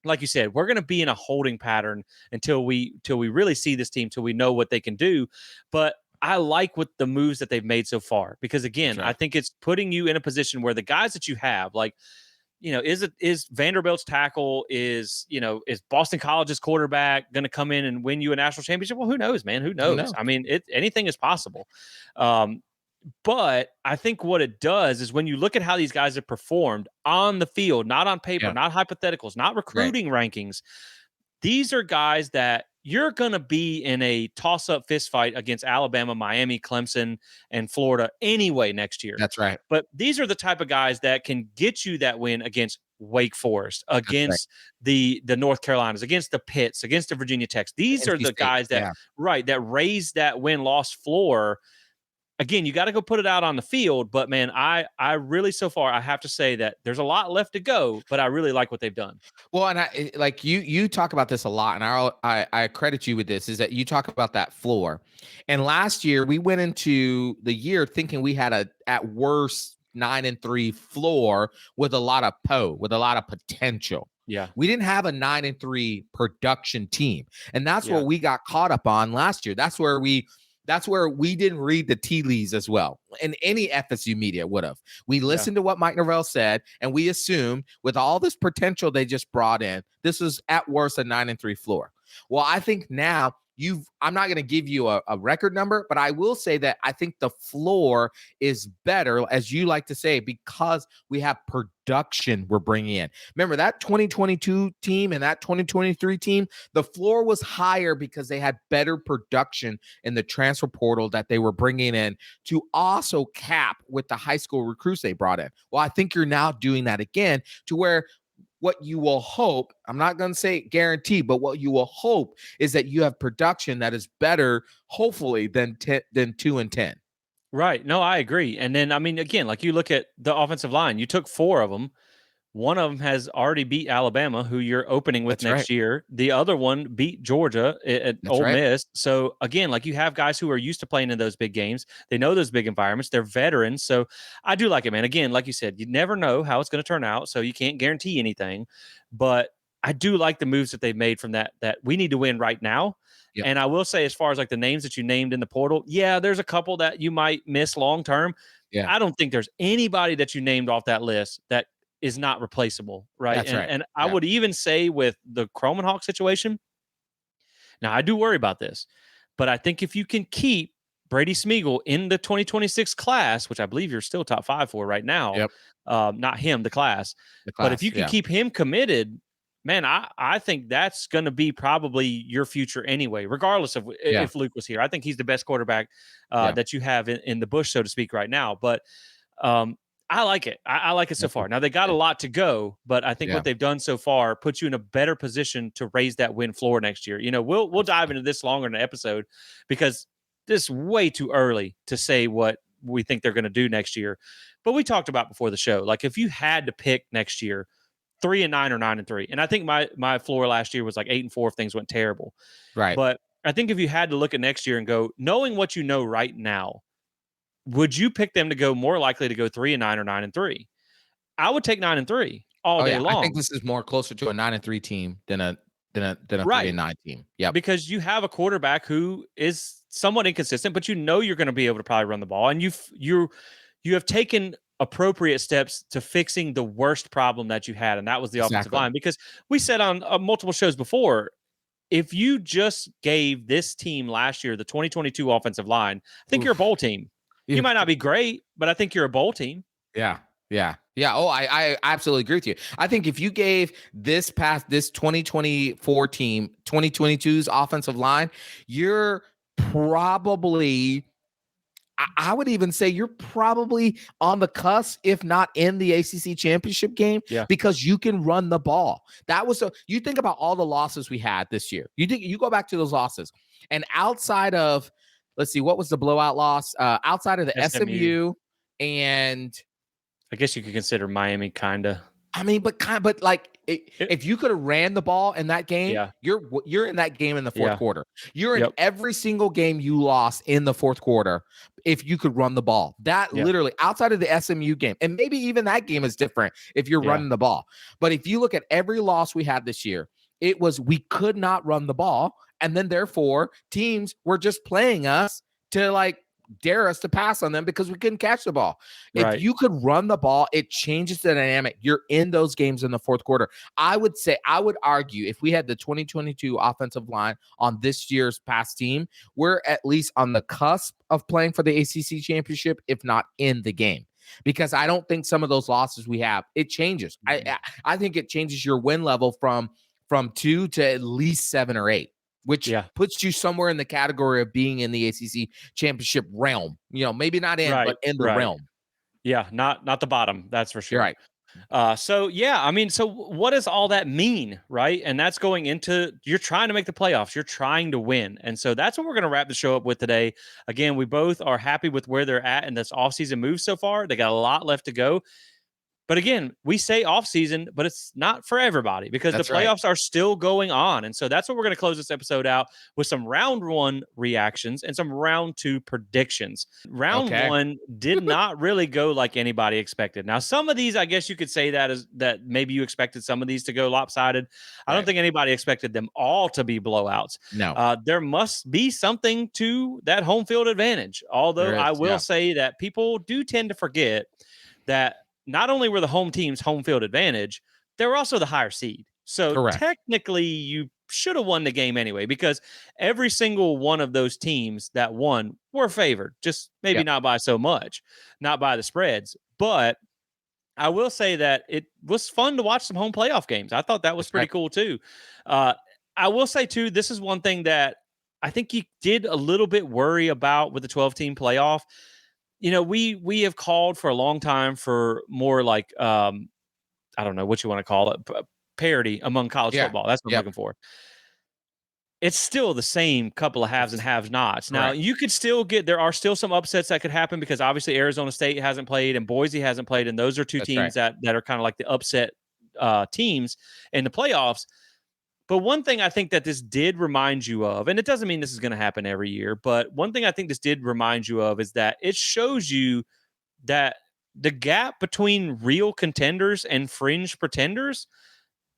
like you said, we're going to be in a holding pattern until we really see this team, till we know what they can do. But I like what the moves that they've made so far, because again, I think it's putting you in a position where the guys that you have, is Vanderbilt's tackle, is Boston College's quarterback going to come in and win you a national championship? Well, who knows, man? Who knows? I mean, anything is possible. But I think what it does is when you look at how these guys have performed on the field, not on paper, not hypotheticals, not recruiting rankings, these are guys that you're going to be in a toss-up fist fight against Alabama, Miami, Clemson, and Florida anyway next year. That's right. But these are the type of guys that can get you that win against Wake Forest, against the North Carolinas, against the Pitts, against the Virginia Techs. These are the guys that that raise that win-loss floor. again, you got to go put it out on the field. But man, I really, so far, I have to say that there's a lot left to go, but I really like what they've done. Well, and like you talk about this a lot, and I credit you with this, is that you talk about that floor. And last year we went into the year thinking we had a at worst 9-3 floor with a lot of potential. Yeah. We didn't have a 9-3 production team. And that's Yeah. what we got caught up on last year. That's where we didn't read the tea leaves as well. And any FSU media would have. We listened to what Mike Norvell said, and we assumed with all this potential they just brought in, this was at worst a 9-3 floor. Well, I think now I'm not going to give you a record number, but I will say that I think the floor is better, as you like to say, because we have production we're bringing in. Remember that 2022 team and that 2023 team, the floor was higher because they had better production in the transfer portal that they were bringing in to also cap with the high school recruits they brought in. Well, I think you're now doing that again to where what you will hope, I'm not going to say guarantee, but what you will hope is that you have production that is better, hopefully, than 2-10. Right. No, I agree. And then, I mean, again, like you look at the offensive line, you took 4 of them. One of them has already beat Alabama, who you're opening with next year. The other one beat Georgia at Ole Miss. So again, like you have guys who are used to playing in those big games. They know those big environments. They're veterans. So I do like it, man. Again, like you said, you never know how it's going to turn out. So you can't guarantee anything. But I do like the moves that they've made from that we need to win right now. Yep. And I will say, as far as like the names that you named in the portal, yeah, there's a couple that you might miss long term. Yeah. I don't think there's anybody that you named off that list that is not replaceable, right? That's right. And I would even say with the Cromanhawk situation, now I do worry about this, but I think if you can keep Brady Smeagol in the 2026 class, which I believe you're still top 5 for right now, not him, the class, but if you can keep him committed, man, I think that's going to be probably your future anyway, regardless of if Luke was here. I think he's the best quarterback that you have in the bush, so to speak, right now. But I like it. I like it so far. Now, they got a lot to go, but I think what they've done so far puts you in a better position to raise that win floor next year. You know, we'll dive into this longer in the episode because this is way too early to say what we think they're going to do next year. But we talked about before the show, like if you had to pick next year, 3-9 or 9-3, and I think my floor last year was like 8-4 if things went terrible. Right. But I think if you had to look at next year and go, knowing what you know right now, would you pick them to go more likely to go 3-9 or 9-3? I would take 9-3 all day long. I think this is more closer to a 9-3 team than a 3-9 team. Yeah, because you have a quarterback who is somewhat inconsistent, but you know you're going to be able to probably run the ball, and you have taken appropriate steps to fixing the worst problem that you had, and that was the offensive line. Because we said on multiple shows before, if you just gave this team last year the 2022 offensive line, I think you're a bowl team. You might not be great, but I think you're a bowl team. Yeah. Oh, I absolutely agree with you. I think if you gave this 2024 team 2022's offensive line, you're probably, I would even say you're probably on the cusp, if not in the ACC championship game, because you can run the ball. You think about all the losses we had this year. You go back to those losses, and outside of, let's see, what was the blowout loss? Outside of the SMU and I guess you could consider Miami, kind of. I mean, but like if you could have ran the ball in that game, you're in that game in the fourth quarter. You're in every single game you lost in the fourth quarter if you could run the ball. That literally, outside of the SMU game, and maybe even that game is different if you're running the ball. But if you look at every loss we had this year, it was we could not run the ball. And then therefore teams were just playing us to like dare us to pass on them because we couldn't catch the ball. Right. If you could run the ball, it changes the dynamic. You're in those games in the fourth quarter. I would argue if we had the 2022 offensive line on this year's past team, we're at least on the cusp of playing for the ACC championship, if not in the game. Because I don't think some of those losses we have, it changes. I think it changes your win level from 2 to at least 7 or 8. Which puts you somewhere in the category of being in the ACC championship realm. You know, maybe not in, but in the realm. Yeah, not the bottom. That's for sure. You're right. So yeah, I mean, so what does all that mean, right? And that's going into, you're trying to make the playoffs, you're trying to win. And so that's what we're going to wrap the show up with today. Again, we both are happy with where they're at in this offseason move so far. They got a lot left to go. But again, we say off season, but it's not for everybody because That's the right. playoffs are still going on. And so that's what we're going to close this episode out with, some round one reactions and some round two predictions. Round one did not really go like anybody expected. Now, some of these, I guess you could say that maybe you expected some of these to go lopsided. I don't think anybody expected them all to be blowouts. No. There must be something to that home field advantage. Although I will say that people do tend to forget that not only were the home teams home field advantage, they were also the higher seed. So technically, you should have won the game anyway, because every single one of those teams that won were favored, just maybe not by so much, not by the spreads. But I will say that it was fun to watch some home playoff games. I thought that was pretty cool too. I will say too, this is one thing that I think you did a little bit worry about with the 12-team playoff. You know, we have called for a long time for more like I don't know what you want to call it, parity among college football. That's what I'm looking for. It's still the same couple of haves and have-nots. Now, you could still there are still some upsets that could happen because obviously Arizona State hasn't played and Boise hasn't played, and those are two teams that are kind of like the upset teams in the playoffs. But one thing I think that this did remind you of, and it doesn't mean this is going to happen every year, but one thing I think this did remind you of is that it shows you that the gap between real contenders and fringe pretenders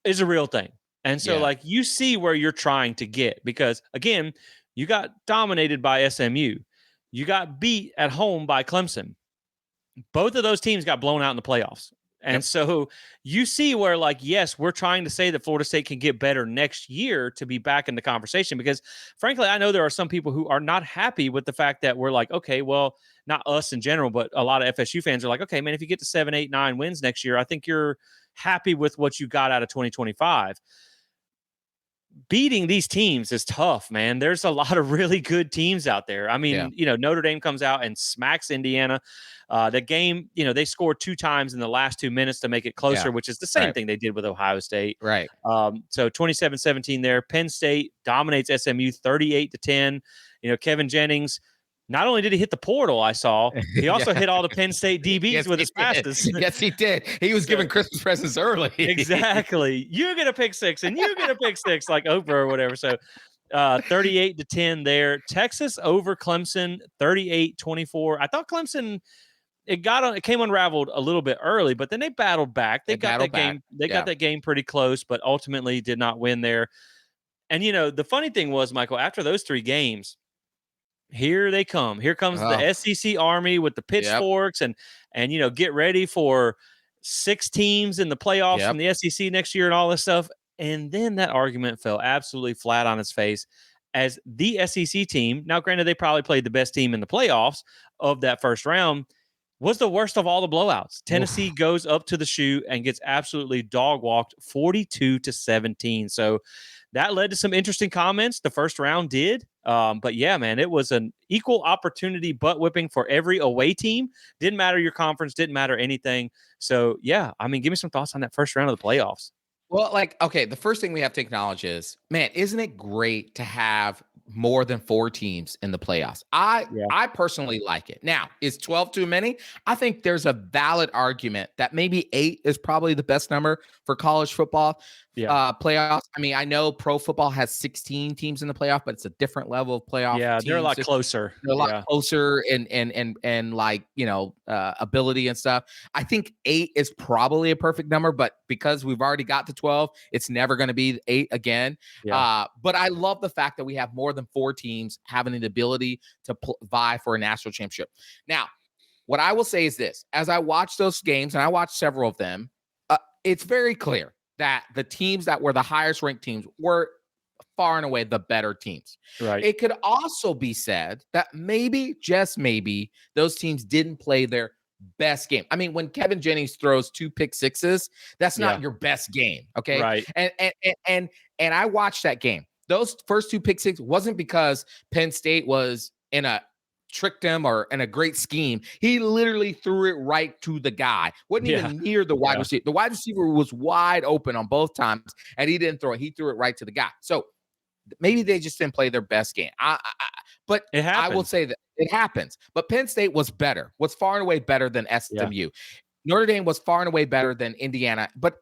is a real thing. And so, like, you see where you're trying to get, because, again, you got dominated by SMU. You got beat at home by Clemson. Both of those teams got blown out in the playoffs. And so you see where, like, yes, we're trying to say that Florida State can get better next year to be back in the conversation, because frankly, I know there are some people who are not happy with the fact that we're like, okay, well, not us in general, but a lot of FSU fans are like, okay, man, if you get to 7, 8, 9 wins next year, I think you're happy with what you got out of 2025. Beating these teams is tough, man. There's a lot of really good teams out there. I mean, you know, Notre Dame comes out and smacks Indiana. The game, you know, they scored 2 times in the last 2 minutes to make it closer, which is the same thing they did with Ohio State. So 27-17 there. Penn State dominates SMU 38-10. You know, Kevin Jennings, not only did he hit the portal, I saw, he also hit all the Penn State DBs with his passes. Yes, he did. He was giving Christmas presents early. Exactly. You get a pick six and you get a pick six, like Oprah or whatever. So 38-10 there. Texas over Clemson, 38-24. I thought Clemson, it came unraveled a little bit early, but then they battled back. They got that game. They got that game pretty close, but ultimately did not win there. And you know, the funny thing was, Michael, after those 3 games, here they come. Here comes the SEC Army with the pitchforks and you know, get ready for 6 teams in the playoffs from the SEC next year and all this stuff. And then that argument fell absolutely flat on its face as the SEC team. Now, granted, they probably played the best team in the playoffs of that first round, was the worst of all the blowouts. Tennessee goes up to the shoe and gets absolutely dog walked 42-17. So that led to some interesting comments. The first round did. But yeah, man, it was an equal opportunity butt whipping for every away team. Didn't matter your conference, didn't matter anything. So yeah, I mean, give me some thoughts on that first round of the playoffs. Well, like, okay, the first thing we have to acknowledge is, man, isn't it great to have more than 4 teams in the playoffs? I personally like it. Now, is 12 too many? I think there's a valid argument that maybe 8 is probably the best number for college football playoffs. I mean, I know pro football has 16 teams in the playoff, but it's a different level of playoff. Yeah, they're a lot closer. They're a lot closer and like, you know, ability and stuff. I think 8 is probably a perfect number, but because we've already got to 12, it's never going to be 8 again. But I love the fact that we have more than 4 teams having the ability to vie for a national championship. Now, what I will say is this: as I watch those games, and I watched several of them, it's very clear that the teams that were the highest ranked teams were far and away the better teams. Right. It could also be said that maybe, just maybe, those teams didn't play their best game. I mean, when Kevin Jennings throws 2 pick sixes, that's not your best game. Okay. Right. And I watched that game. Those first 2 pick sixes wasn't because Penn State was in a tricked him or in a great scheme. He literally threw it right to the guy. Wasn't Yeah. even near the wide receiver. The wide receiver was wide open on both times, and he didn't throw it. He threw it right to the guy. So maybe they just didn't play their best game. But It I will happens. say that it happens. But Penn State was far and away better than SMU. Yeah. Notre Dame was far and away better than Indiana. But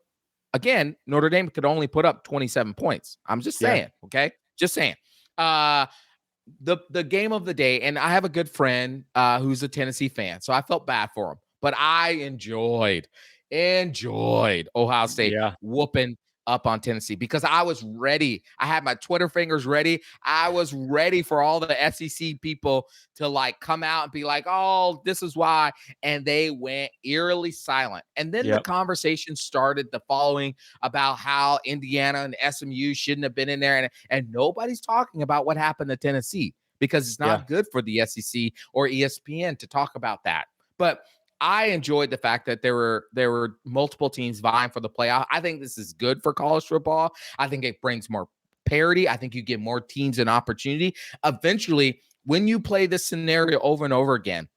again, Notre Dame could only put up 27 points. I'm just saying, okay? Just saying. The game of the day, and I have a good friend who's a Tennessee fan, so I felt bad for him. But I enjoyed Ohio State whooping up on Tennessee because I was ready. I had my Twitter fingers ready. I was ready for all the SEC people to like come out and be like, oh, this is why. And they went eerily silent. And then the conversation started the following about how Indiana and SMU shouldn't have been in there. And nobody's talking about what happened to Tennessee because it's not good for the SEC or ESPN to talk about that. But I enjoyed the fact that there were multiple teams vying for the playoff. I think this is good for college football. I think it brings more parity. I think you give more teams an opportunity. Eventually, when you play this scenario over and over again,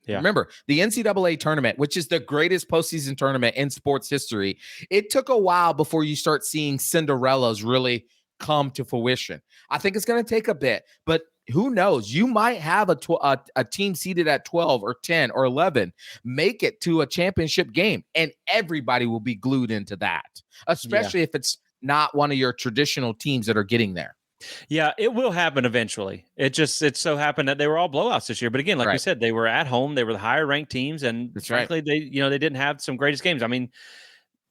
remember the NCAA tournament, which is the greatest postseason tournament in sports history, it took a while before you start seeing Cinderellas really come to fruition. I think it's going to take a bit, but who knows? You might have a team seated at 12 or 10 or 11 make it to a championship game, and everybody will be glued into that, especially if it's not one of your traditional teams that are getting there. Yeah, it will happen eventually. It so happened that they were all blowouts this year. But again, like we said, they were at home. They were the higher ranked teams, and frankly, they didn't have some greatest games. I mean,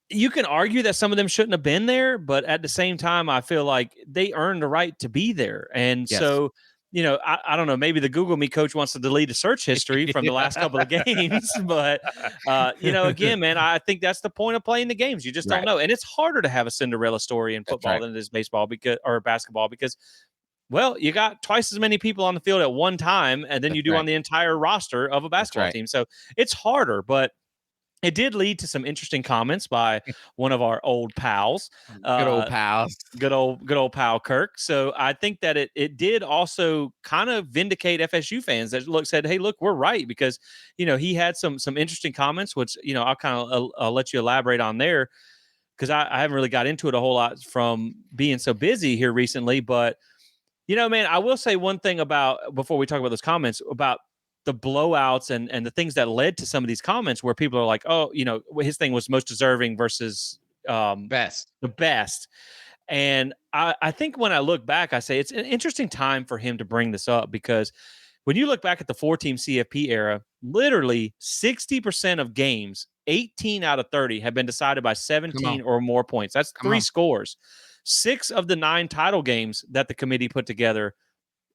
you can argue that some of them shouldn't have been there, but at the same time, I feel like they earned the right to be there. And so, I don't know, maybe the Google Me coach wants to delete a search history from the last couple of games. But, again, man, I think that's the point of playing the games. You just don't know. And it's harder to have a Cinderella story in football than it is baseball or basketball because, well, you got twice as many people on the field at one time, and then you do on the entire roster of a basketball team. So it's harder, but it did lead to some interesting comments by one of our old pals. Good old pals. Good old pal Kirk. So I think that it did also kind of vindicate FSU fans that said, hey, look, we're right, because he had some interesting comments, which I'll let you elaborate on there, because I haven't really got into it a whole lot from being so busy here recently. But man, I will say one thing before we talk about those comments about the blowouts and the things that led to some of these comments where people are like, oh, his thing was most deserving versus the best. And I think when I look back, I say it's an interesting time for him to bring this up, because when you look back at the 4-team CFP era, literally 60% of games, 18 out of 30, have been decided by 17 or more points. That's three scores. 6 of the 9 title games that the committee put together,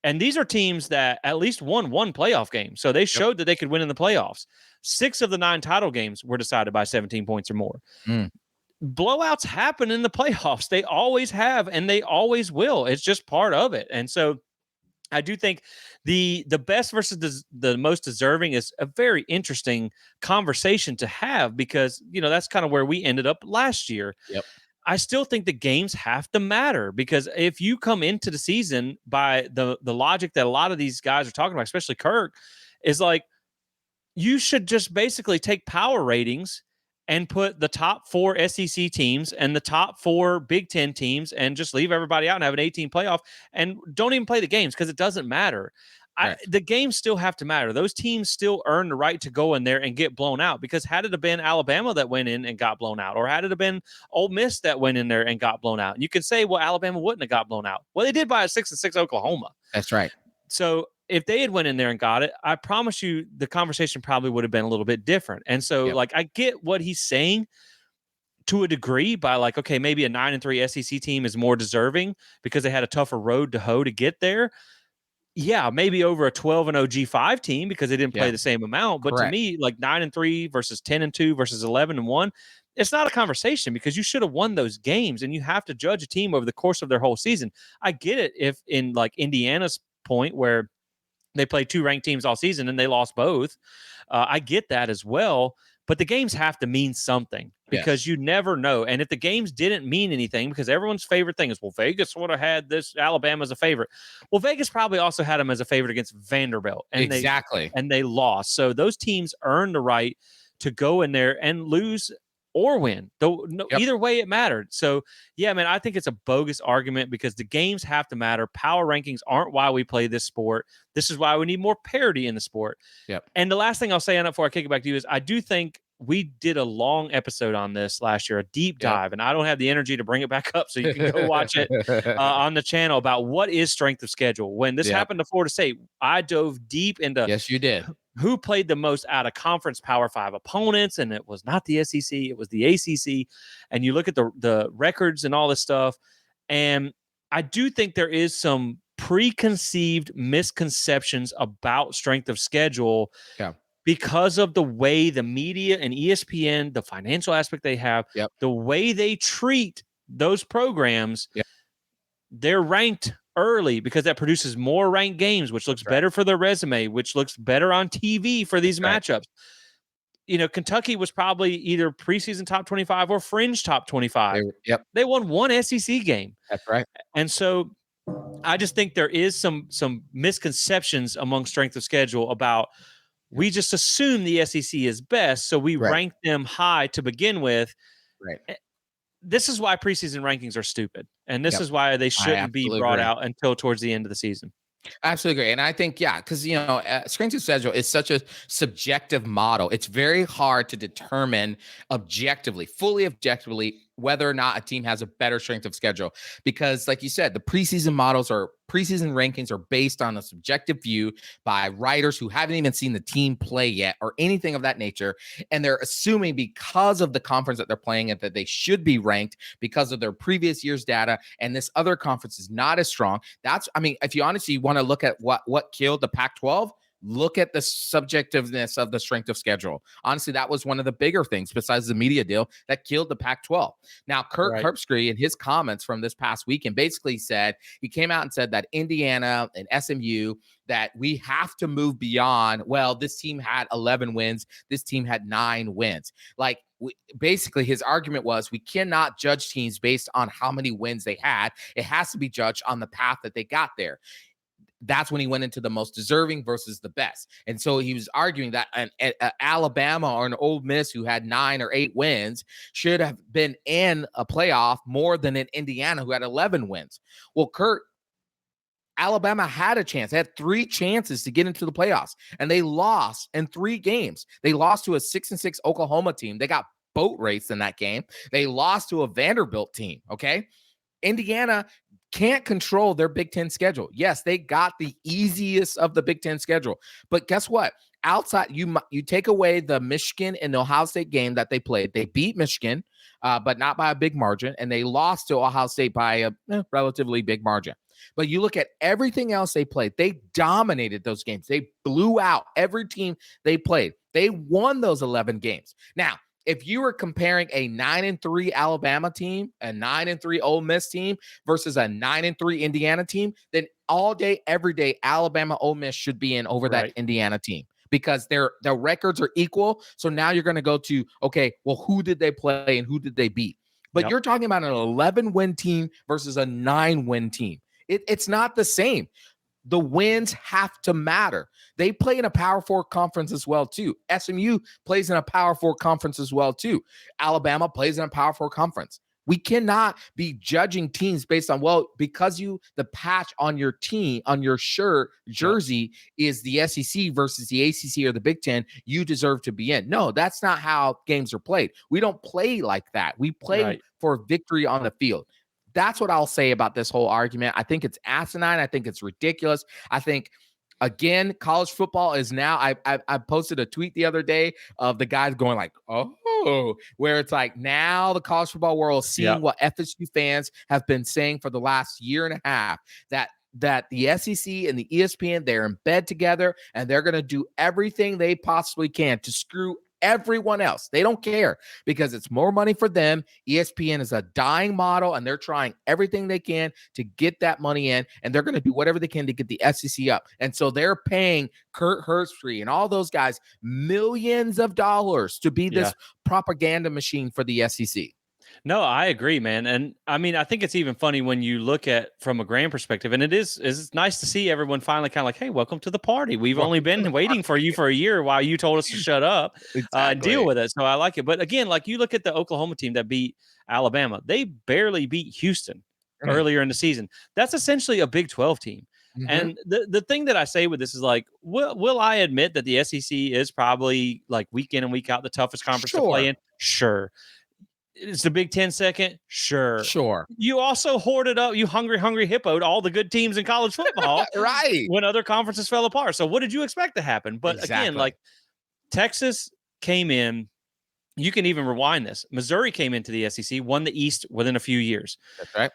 and these are teams that at least won one playoff game. So they showed that they could win in the playoffs. 6 of the 9 title games were decided by 17 points or more. Blowouts happen in the playoffs. They always have, and they always will. It's just part of it. And so I do think the best versus the most deserving is a very interesting conversation to have, because, that's kind of where we ended up last year. I still think the games have to matter, because if you come into the season by the logic that a lot of these guys are talking about, especially Kirk, is like, you should just basically take power ratings and put the top 4 SEC teams and the top 4 Big Ten teams and just leave everybody out and have an 18 playoff and don't even play the games, because it doesn't matter. The games still have to matter. Those teams still earn the right to go in there and get blown out, because had it have been Alabama that went in and got blown out, or had it have been Ole Miss that went in there and got blown out, and you can say, well, Alabama wouldn't have got blown out. Well, they did by a 6-6 Oklahoma. That's right. So if they had went in there and got it, I promise you the conversation probably would have been a little bit different. And so I get what he's saying to a degree by like, okay, maybe a 9-3 SEC team is more deserving because they had a tougher road to hoe to get there. Yeah, maybe over a 12-0 G5 team because they didn't play the same amount. But to me, like 9-3 versus 10-2 versus 11-1, it's not a conversation, because you should have won those games, and you have to judge a team over the course of their whole season. I get it if in like Indiana's point where they played 2 ranked teams all season and they lost both. I get that as well. but the games have to mean something because you never know. And if the games didn't mean anything, because everyone's favorite thing is, well, Vegas would have had this Alabama as a favorite. Well, Vegas probably also had them as a favorite against Vanderbilt, and they lost. So those teams earned the right to go in there and lose or win. Though either way it mattered. So yeah, man, I think it's a bogus argument because the games have to matter. Power rankings aren't why we play this sport. This is why we need more parity in the sport. And the last thing I'll say on it before I kick it back to you is I do think we did a long episode on this last year, a deep dive, and I don't have the energy to bring it back up, so you can go watch it on the channel about what is strength of schedule. When this happened to Florida State, I dove deep into you did. Who played the most out of conference Power 5 opponents, and it was not the SEC, it was the ACC. And you look at the records and all this stuff, and I do think there is some preconceived misconceptions about strength of schedule because of the way the media and ESPN, the financial aspect they have, the way they treat those programs. They're ranked early because that produces more ranked games, which looks better for their resume, which looks better on TV for these matchups. You know, Kentucky was probably either preseason top 25 or fringe top 25. They won one SEC game. That's right. And so I just think there is some misconceptions among strength of schedule about we just assume the SEC is best, so we rank them high to begin with. This is why preseason rankings are stupid, and this is why they shouldn't be brought out until towards the end of the season. Absolutely agree. And I think, because, strength of schedule is such a subjective model. It's very hard to determine fully objectively, whether or not a team has a better strength of schedule. Because like you said, the preseason rankings are based on a subjective view by writers who haven't even seen the team play yet or anything of that nature. And they're assuming because of the conference that they're playing in that they should be ranked because of their previous year's data. And this other conference is not as strong. If you honestly want to look at what killed the Pac-12, look at the subjectiveness of the strength of schedule. Honestly, that was one of the bigger things besides the media deal that killed the Pac-12. Now, Kirk Herbstreit in his comments from this past weekend basically said, he came out and said that Indiana and SMU, that we have to move beyond, well, this team had 11 wins, this team had 9 wins. Basically, his argument was we cannot judge teams based on how many wins they had. It has to be judged on the path that they got there. That's when he went into the most deserving versus the best. And so he was arguing that an Alabama or an Ole Miss who had 9 or 8 wins should have been in a playoff more than an Indiana who had 11 wins. Well, Kurt, Alabama had a chance. They had 3 chances to get into the playoffs, and they lost in 3 games. They lost to a 6-6 Oklahoma team. They got boat raced in that game. They lost to a Vanderbilt team, okay? Indiana can't control their Big Ten schedule. Yes, they got the easiest of the Big Ten schedule. But guess what? Outside, you take away the Michigan and the Ohio State game that they played. They beat Michigan, but not by a big margin, and they lost to Ohio State by a relatively big margin. But you look at everything else they played. They dominated those games. They blew out every team they played. They won those 11 games. Now, if you were comparing a 9-3 Alabama team, a 9-3 Ole Miss team versus a 9-3 Indiana team, then all day, every day, Alabama, Ole Miss should be in over that Indiana team because their records are equal. So now you're going to go to, okay, well, who did they play and who did they beat? But you're talking about an 11-win team versus a 9-win team. It's not the same. The wins have to matter. They play in a Power 4 conference as well, too. SMU plays in a Power 4 conference as well, too. Alabama plays in a Power 4 conference. We cannot be judging teams based on, well, because the patch on your team, on your shirt, jersey is the SEC versus the ACC or the Big Ten, you deserve to be in. No, that's not how games are played. We don't play like that. We play for victory on the field. That's what I'll say about this whole argument. I think it's asinine. I think it's ridiculous. I think, again, college football is now, I posted a tweet the other day of the guys going like, oh, where it's like now the college football world is seeing what FSU fans have been saying for the last year and a half, that the SEC and the ESPN, they're in bed together and they're going to do everything they possibly can to screw everyone else. They don't care because it's more money for them. ESPN is a dying model, and they're trying everything they can to get that money in, and they're going to do whatever they can to get the SEC up. And so they're paying Kurt Herbstreit and all those guys millions of dollars to be this propaganda machine for the SEC. No, I agree, man. And I mean, I think it's even funny when you look at from a grand perspective, and it's nice to see everyone finally kind of like, hey, welcome to the party. We've only been waiting for you for a year while you told us to shut up and deal with it. So I like it. But again, like you look at the Oklahoma team that beat Alabama, they barely beat Houston earlier in the season. That's essentially a Big 12 team. And the thing that I say with this is like, will I admit that the SEC is probably like week in and week out the toughest conference to play in? Sure. Is the Big 10 second? Sure. You also hoarded up, you hungry hippoed all the good teams in college football right when other conferences fell apart. So what did you expect to happen? But again, like Texas came in, you can even rewind this. Missouri came into the SEC, won the East within a few years. That's right.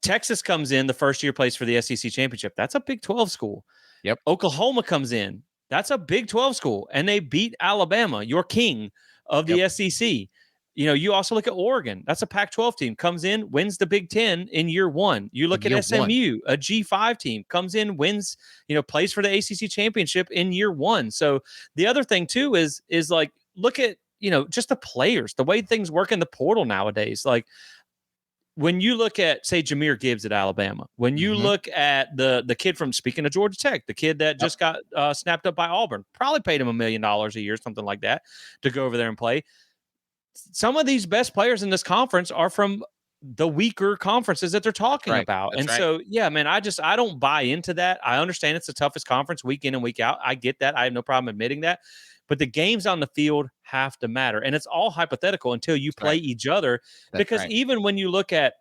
Texas comes in the first year plays for the SEC championship. That's a Big 12 school. Yep. Oklahoma comes in. That's a Big 12 school. And they beat Alabama, your king of the SEC. You know, you also look at Oregon. That's a Pac-12 team. Comes in, wins the Big 10 in year one. You look at SMU, a G5 team. Comes in, wins, plays for the ACC championship in year one. So the other thing, too, is like, look at, just the players, the way things work in the portal nowadays. Like, when you look at, say, Jahmyr Gibbs at Alabama, when you look at the kid from, speaking of Georgia Tech, the kid that just got snapped up by Auburn, probably paid him $1 million a year, something like that, to go over there and play. Some of these best players in this conference are from the weaker conferences that they're talking about. That's and so, yeah, man, I don't buy into that. I understand it's the toughest conference week in and week out. I get that. I have no problem admitting that. But the games on the field have to matter. And it's all hypothetical until you play each other. Because even when you look at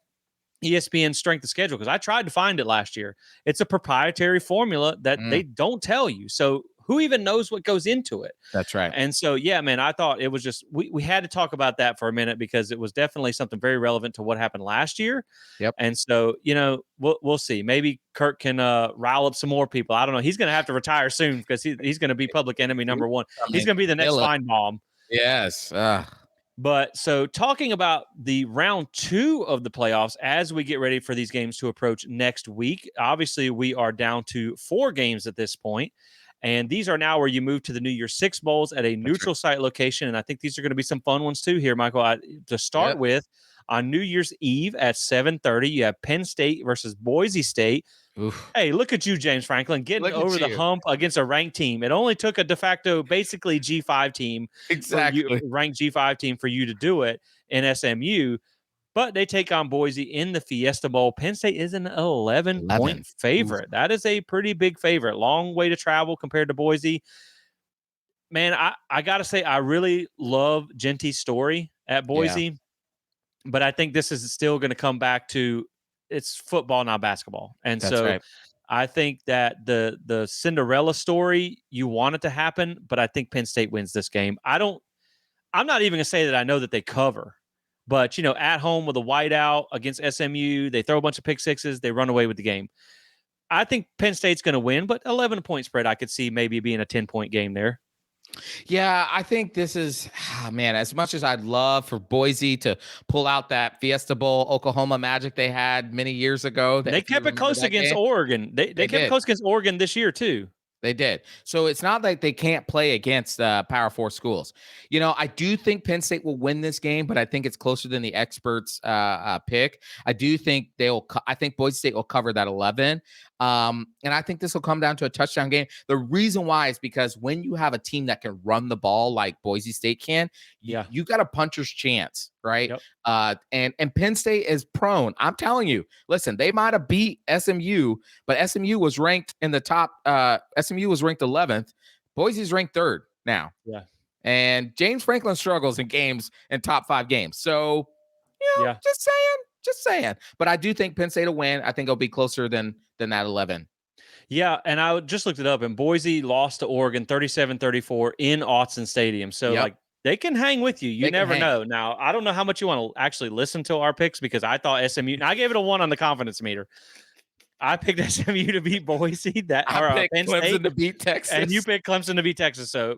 ESPN's strength of schedule, because I tried to find it last year, it's a proprietary formula that they don't tell you. So who even knows what goes into it? That's right. And so, yeah, man, I thought it was just, we had to talk about that for a minute because it was definitely something very relevant to what happened last year. Yep. And so, we'll see. Maybe Kirk can rile up some more people. I don't know. He's going to have to retire soon because he's going to be public enemy number one. He's going to be the next Feinbaum. Yes. But so talking about the round 2 of the playoffs as we get ready for these games to approach next week, obviously we are down to 4 games at this point. And these are now where you move to the New Year's Six Bowls at a neutral site location. And I think these are going to be some fun ones too here, Michael. To start with, on New Year's Eve at 7:30, you have Penn State versus Boise State. Oof. Hey, look at you, James Franklin, getting over the hump against a ranked team. It only took a de facto, basically G5 team, ranked G5 team for you to do it in SMU. But they take on Boise in the Fiesta Bowl. Penn State is an 11-point favorite. Ooh. That is a pretty big favorite. Long way to travel compared to Boise. Man, I got to say, I really love Genty's story at Boise. Yeah. But I think this is still going to come back to it's football, not basketball. And I think that the Cinderella story, you want it to happen, but I think Penn State wins this game. I'm not even going to say that I know that they cover. But, at home with a whiteout against SMU, they throw a bunch of pick sixes, they run away with the game. I think Penn State's going to win, but 11-point spread, I could see maybe being a 10-point game there. Yeah, I think this is, man, as much as I'd love for Boise to pull out that Fiesta Bowl Oklahoma magic they had many years ago. They kept it close against Oregon. They kept it close against Oregon this year, too. They did. So it's not like they can't play against Power 4 schools. I do think Penn State will win this game, but I think it's closer than the experts pick. I do think I think Boise State will cover that 11. And I think this will come down to a touchdown game. The reason why is because when you have a team that can run the ball like Boise State can, you got a puncher's chance, right? Yep. And Penn State is prone. I'm telling you, listen, they might have beat SMU, but SMU was ranked in the top. SMU was ranked 11th. Boise's ranked 3rd now. Yeah. And James Franklin struggles in top 5 games. So, just saying. But I do think Penn State will win. I think it'll be closer than that 11. Yeah, and I just looked it up, and Boise lost to Oregon 37-34 in Autzen Stadium. So, they can hang with you. You never know. Now, I don't know how much you want to actually listen to our picks because I thought SMU – I gave it a 1 on the confidence meter. I picked SMU to beat Boise, I picked Penn State, Clemson to beat and you Texas. picked Clemson to beat Texas. So,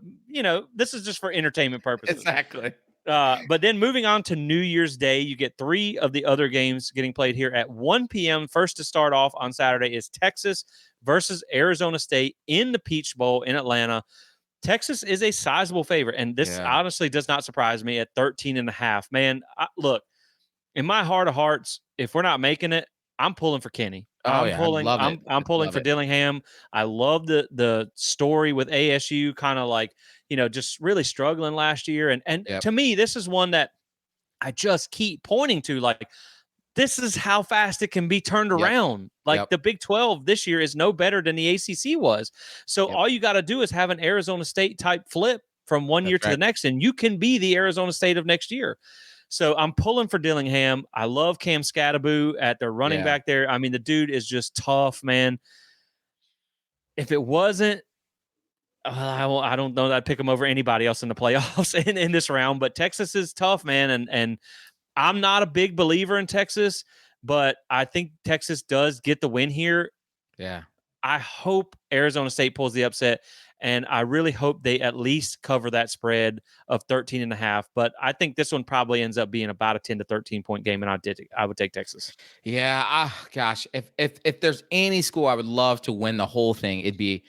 this is just for entertainment purposes. Exactly. But then moving on to New Year's Day, you get 3 of the other games getting played here at 1 p.m. First to start off on Saturday is Texas versus Arizona State in the Peach Bowl in Atlanta. Texas is a sizable favorite, and this honestly does not surprise me at 13.5. Man, look, in my heart of hearts, if we're not making it, I'm pulling for Kenny. Oh, yeah, I love it. I'm pulling Love for it. Dillingham. I love the story with ASU, kind of like, just really struggling last year. And to me, this is one that I just keep pointing to, like, this is how fast it can be turned around. Like the Big 12 this year is no better than the ACC was. So all you got to do is have an Arizona State type flip from one year to the next, and you can be the Arizona State of next year. So I'm pulling for Dillingham. I love Cam Scattaboo at the running back there. I mean, the dude is just tough, man. If it wasn't, I don't know that I'd pick him over anybody else in the playoffs in this round, but Texas is tough, man. And I'm not a big believer in Texas, but I think Texas does get the win here. Yeah. I hope Arizona State pulls the upset, and I really hope they at least cover that spread of 13.5. But I think this one probably ends up being about a 10 to 13 point game, and I would take Texas. Yeah. Gosh, if there's any school I would love to win the whole thing, it'd be,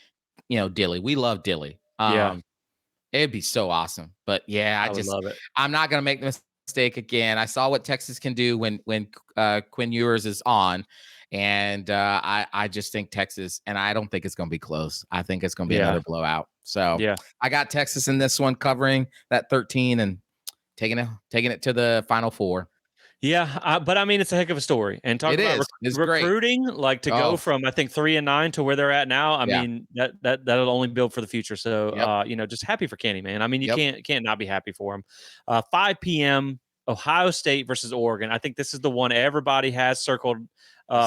Dilly. We love Dilly. It'd be so awesome. But yeah, I would love it. I'm not gonna make the mistake again. I saw what Texas can do when Quinn Ewers is on. And I just think Texas, and I don't think it's going to be close. I think it's going to be another blowout. So I got Texas in this one, covering that 13 and taking it to the Final Four. Yeah, but I mean, it's a heck of a story. And talking about recruiting, like to go from, I think, 3-9 to where they're at now. I mean, that'll only build for the future. So, just happy for Kenny, man. I mean, you can't not be happy for him. 5 p.m. Ohio State versus Oregon. I think this is the one everybody has circled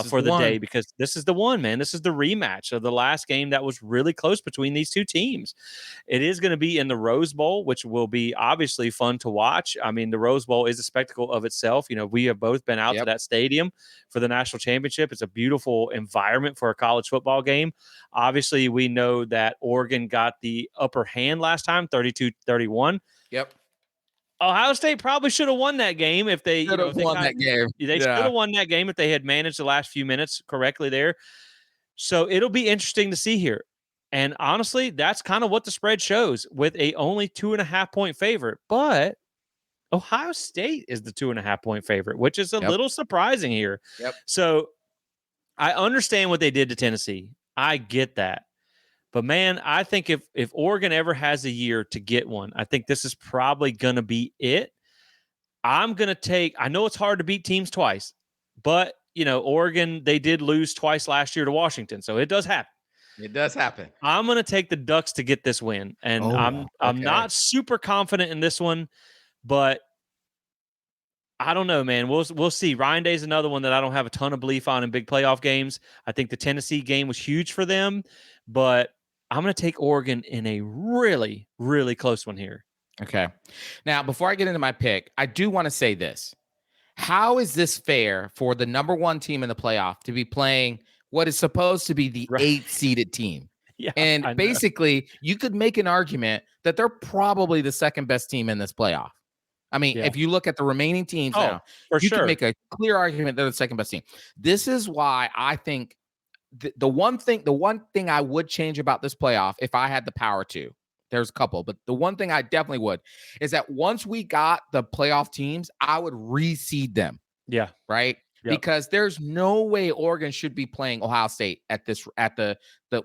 for the day, because this is the one, man. This is the rematch of the last game that was really close between these two teams. It is going to be in the Rose Bowl, which will be obviously fun to watch. I mean, the Rose Bowl is a spectacle of itself. We have both been out to that stadium for the national championship. It's a beautiful environment for a college football game. Obviously, we know that Oregon got the upper hand last time, 32-31. Yep. Ohio State probably should have won that game if they should have won that game. They should have won that game if they had managed the last few minutes correctly there. So it'll be interesting to see here. And honestly, that's kind of what the spread shows, with a only 2.5 point favorite. But Ohio State is the 2.5 point favorite, which is a little surprising here. So I understand what they did to Tennessee. I get that. But, man, I think if Oregon ever has a year to get one, I think this is probably going to be it. I'm going to take – I know it's hard to beat teams twice, but, Oregon, they did lose twice last year to Washington, so it does happen. It does happen. I'm going to take the Ducks to get this win, and I'm not super confident in this one, but I don't know, man. We'll see. Ryan Day's another one that I don't have a ton of belief on in big playoff games. I think the Tennessee game was huge for them, but – I'm going to take Oregon in a really, really close one here. Okay. Now, before I get into my pick, I do want to say this. How is this fair for the number one team in the playoff to be playing what is supposed to be the 8th seeded team? Yeah, and basically, you could make an argument that they're probably the second best team in this playoff. I mean, if you look at the remaining teams now, you can make a clear argument they're the second best team. This is why I think the one thing I would change about this playoff, if I had the power to, there's a couple, but the one thing I definitely would is that once we got the playoff teams, I would reseed them. Yeah. Right. Yep. Because there's no way Oregon should be playing Ohio State at the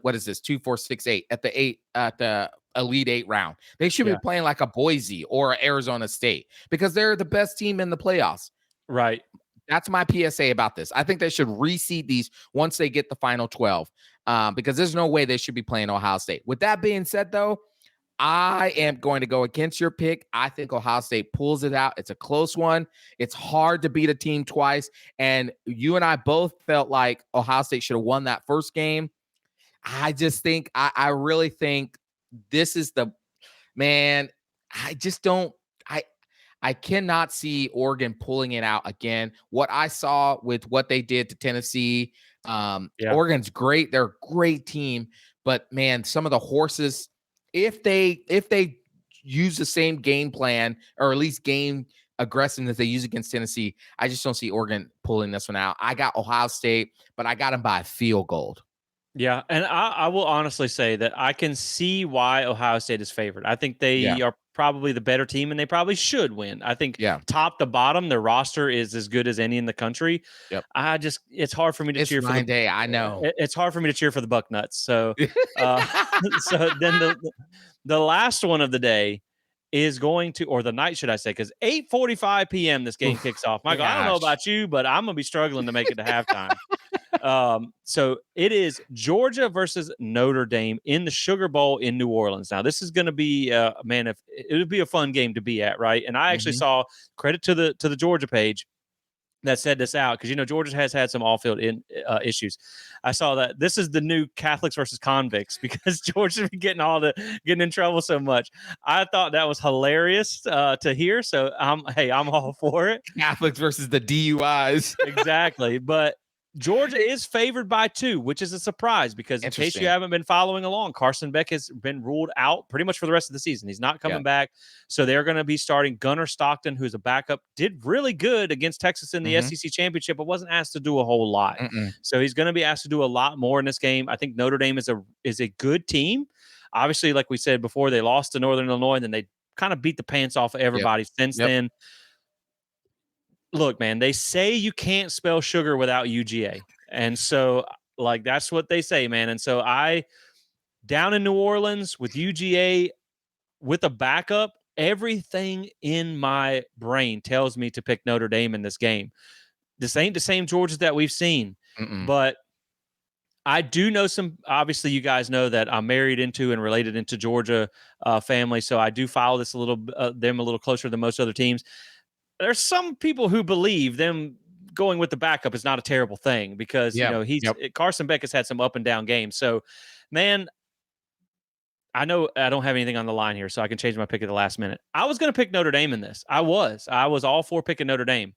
what is this 2, 4, 6, 8 at the Elite 8 round. They should be playing like a Boise or Arizona State, because they're the best team in the playoffs. Right. That's my PSA about this. I think they should reseed these once they get the final 12, because there's no way they should be playing Ohio State. With that being said, though, I am going to go against your pick. I think Ohio State pulls it out. It's a close one. It's hard to beat a team twice. And you and I both felt like Ohio State should have won that first game. I just think, I really think this is the, man, I just don't, I cannot see Oregon pulling it out again. What I saw with what they did to Tennessee, Yeah. Oregon's great. They're a great team, but man, some of the horses, if they use the same game plan or at least game aggressiveness they use against Tennessee, I just don't see Oregon pulling this one out. I got Ohio State, but I got them by a field goal. Yeah, and I will honestly say that I can see why Ohio State is favored. I think they are probably the better team, and they probably should win. I think top to bottom, their roster is as good as any in the country. Yep. It's hard for me to cheer for the day. I know it's hard for me to cheer for the Bucknuts. So, so then the last one of the day is going to, or the night, should I say, because 8:45 p.m. this game kicks off. Michael, I don't know about you, but I'm gonna be struggling to make it to halftime. So it is Georgia versus Notre Dame in the Sugar Bowl in New Orleans. Now, this is going to be, man, if it would be a fun game to be at, right? And I actually saw credit to the Georgia page that said this out because Georgia has had some off-field issues. I saw that this is the new Catholics versus convicts because Georgia's been getting in trouble so much. I thought that was hilarious to hear. So I'm all for it. Catholics versus the DUIs. Exactly, but Georgia is favored by 2, which is a surprise because in case you haven't been following along, Carson Beck has been ruled out pretty much for the rest of the season. He's not coming back. So they're going to be starting Gunnar Stockton, who's a backup, did really good against Texas in the SEC championship, but wasn't asked to do a whole lot. So he's going to be asked to do a lot more in this game. I think Notre Dame is a good team. Obviously, like we said before, they lost to Northern Illinois, and then they kind of beat the pants off of everybody since then. Look, man, they say you can't spell sugar without UGA. And so, like, that's what they say, man. And so down in New Orleans with UGA, with a backup, everything in my brain tells me to pick Notre Dame in this game. This ain't the same Georgia that we've seen. But I do know obviously you guys know that I'm married into and related into Georgia family. So I do follow this them a little closer than most other teams. There's some people who believe them going with the backup is not a terrible thing because Carson Beck has had some up and down games. So, man, I know I don't have anything on the line here, so I can change my pick at the last minute. I was going to pick Notre Dame in this. I was all for picking Notre Dame.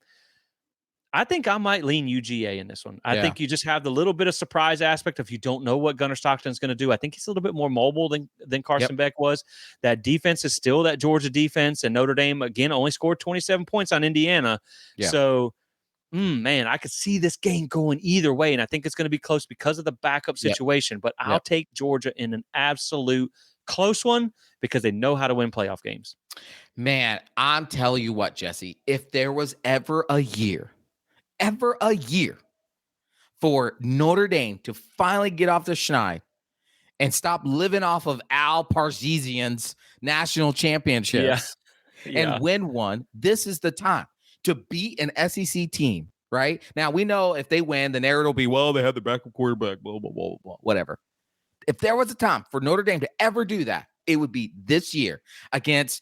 I think I might lean UGA in this one. I think you just have the little bit of surprise aspect if you don't know what Gunnar Stockton's going to do. I think he's a little bit more mobile than Carson Beck was. That defense is still that Georgia defense, and Notre Dame, again, only scored 27 points on Indiana. So, man, I could see this game going either way, and I think it's going to be close because of the backup situation. But I'll take Georgia in an absolute close one because they know how to win playoff games. Man, I'm telling you what, Jesse, if there was ever a year for Notre Dame to finally get off the schneid and stop living off of Al Parsezian's national championships and win one, this is the time to beat an SEC team, right? Now, we know if they win, the narrative will be, well, they have the backup quarterback, blah, blah, blah, blah, whatever. If there was a time for Notre Dame to ever do that, it would be this year against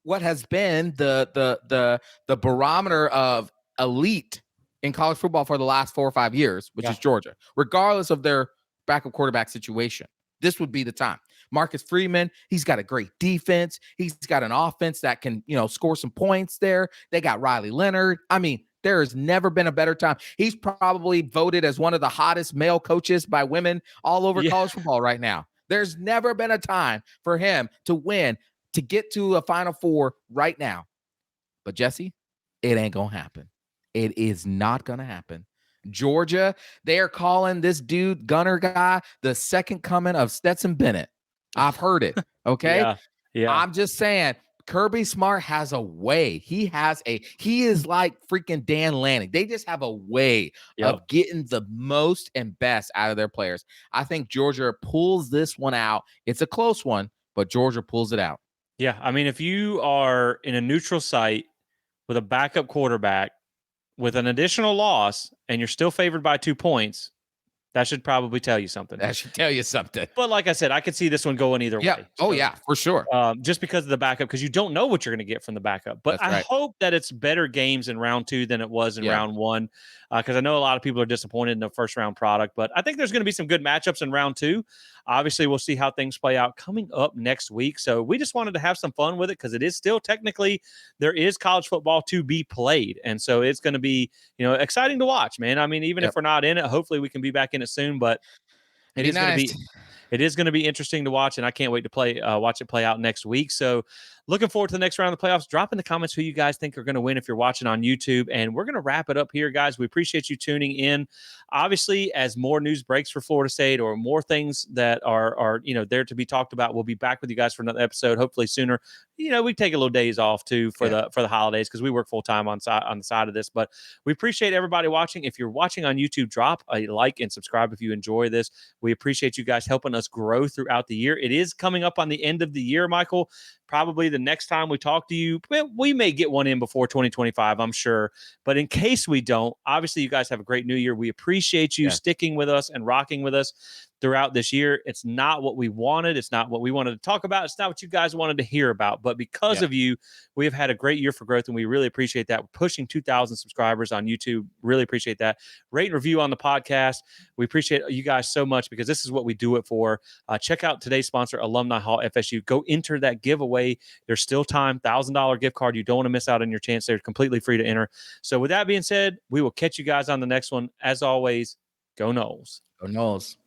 what has been the barometer of elite in college football for the last 4 or 5 years, which is Georgia, regardless of their backup quarterback situation. This would be the time. Marcus Freeman, he's got a great defense. He's got an offense that can, score some points there. They got Riley Leonard. I mean, there has never been a better time. He's probably voted as one of the hottest male coaches by women all over college football right now. There's never been a time for him to win, to get to a Final Four right now. But Jesse, it ain't going to happen. It is not going to happen. Georgia, they are calling this dude, Gunner guy, the second coming of Stetson Bennett. I've heard it. Okay. I'm just saying, Kirby Smart has a way. He is like freaking Dan Lanning. They just have a way of getting the most and best out of their players. I think Georgia pulls this one out. It's a close one, but Georgia pulls it out. Yeah. I mean, if you are in a neutral site with a backup quarterback with an additional loss and you're still favored by 2 points, that should probably tell you something. But like I said, I could see this one going either way. So, for sure. Just because of the backup, because you don't know what you're going to get from the backup. But I hope that it's better games in round 2 than it was in round 1, because I know a lot of people are disappointed in the first round product. But I think there's going to be some good matchups in round 2. Obviously, we'll see how things play out coming up next week. So we just wanted to have some fun with it because it is still technically there is college football to be played. And so it's going to be, exciting to watch, man. I mean, even if we're not in it, hopefully we can be back in it soon, but it is going to be interesting to watch, and I can't wait to watch it play out next week. So looking forward to the next round of the playoffs. Drop in the comments who you guys think are going to win if you're watching on YouTube. And we're going to wrap it up here, guys. We appreciate you tuning in. Obviously, as more news breaks for Florida State or more things that are there to be talked about, we'll be back with you guys for another episode, hopefully sooner. We take a little days off too for the holidays because we work full time on the side of this. But we appreciate everybody watching. If you're watching on YouTube, drop a like and subscribe if you enjoy this. We appreciate you guys helping us grow throughout the year. It is coming up on the end of the year, Michael. Probably the next time we talk to you, we may get one in before 2025, I'm sure. But in case we don't, obviously you guys have a great new year. We appreciate you sticking with us and rocking with us throughout this year. It's not what we wanted. It's not what we wanted to talk about. It's not what you guys wanted to hear about. But because of you, we have had a great year for growth, and we really appreciate that. We're pushing 2,000 subscribers on YouTube. Really appreciate that. Rate and review on the podcast. We appreciate you guys so much because this is what we do it for. Check out today's sponsor, Alumni Hall FSU. Go enter that giveaway. There's still time. $1,000 gift card. You don't want to miss out on your chance. They're completely free to enter. So with that being said, we will catch you guys on the next one. As always, go Noles. Go Noles.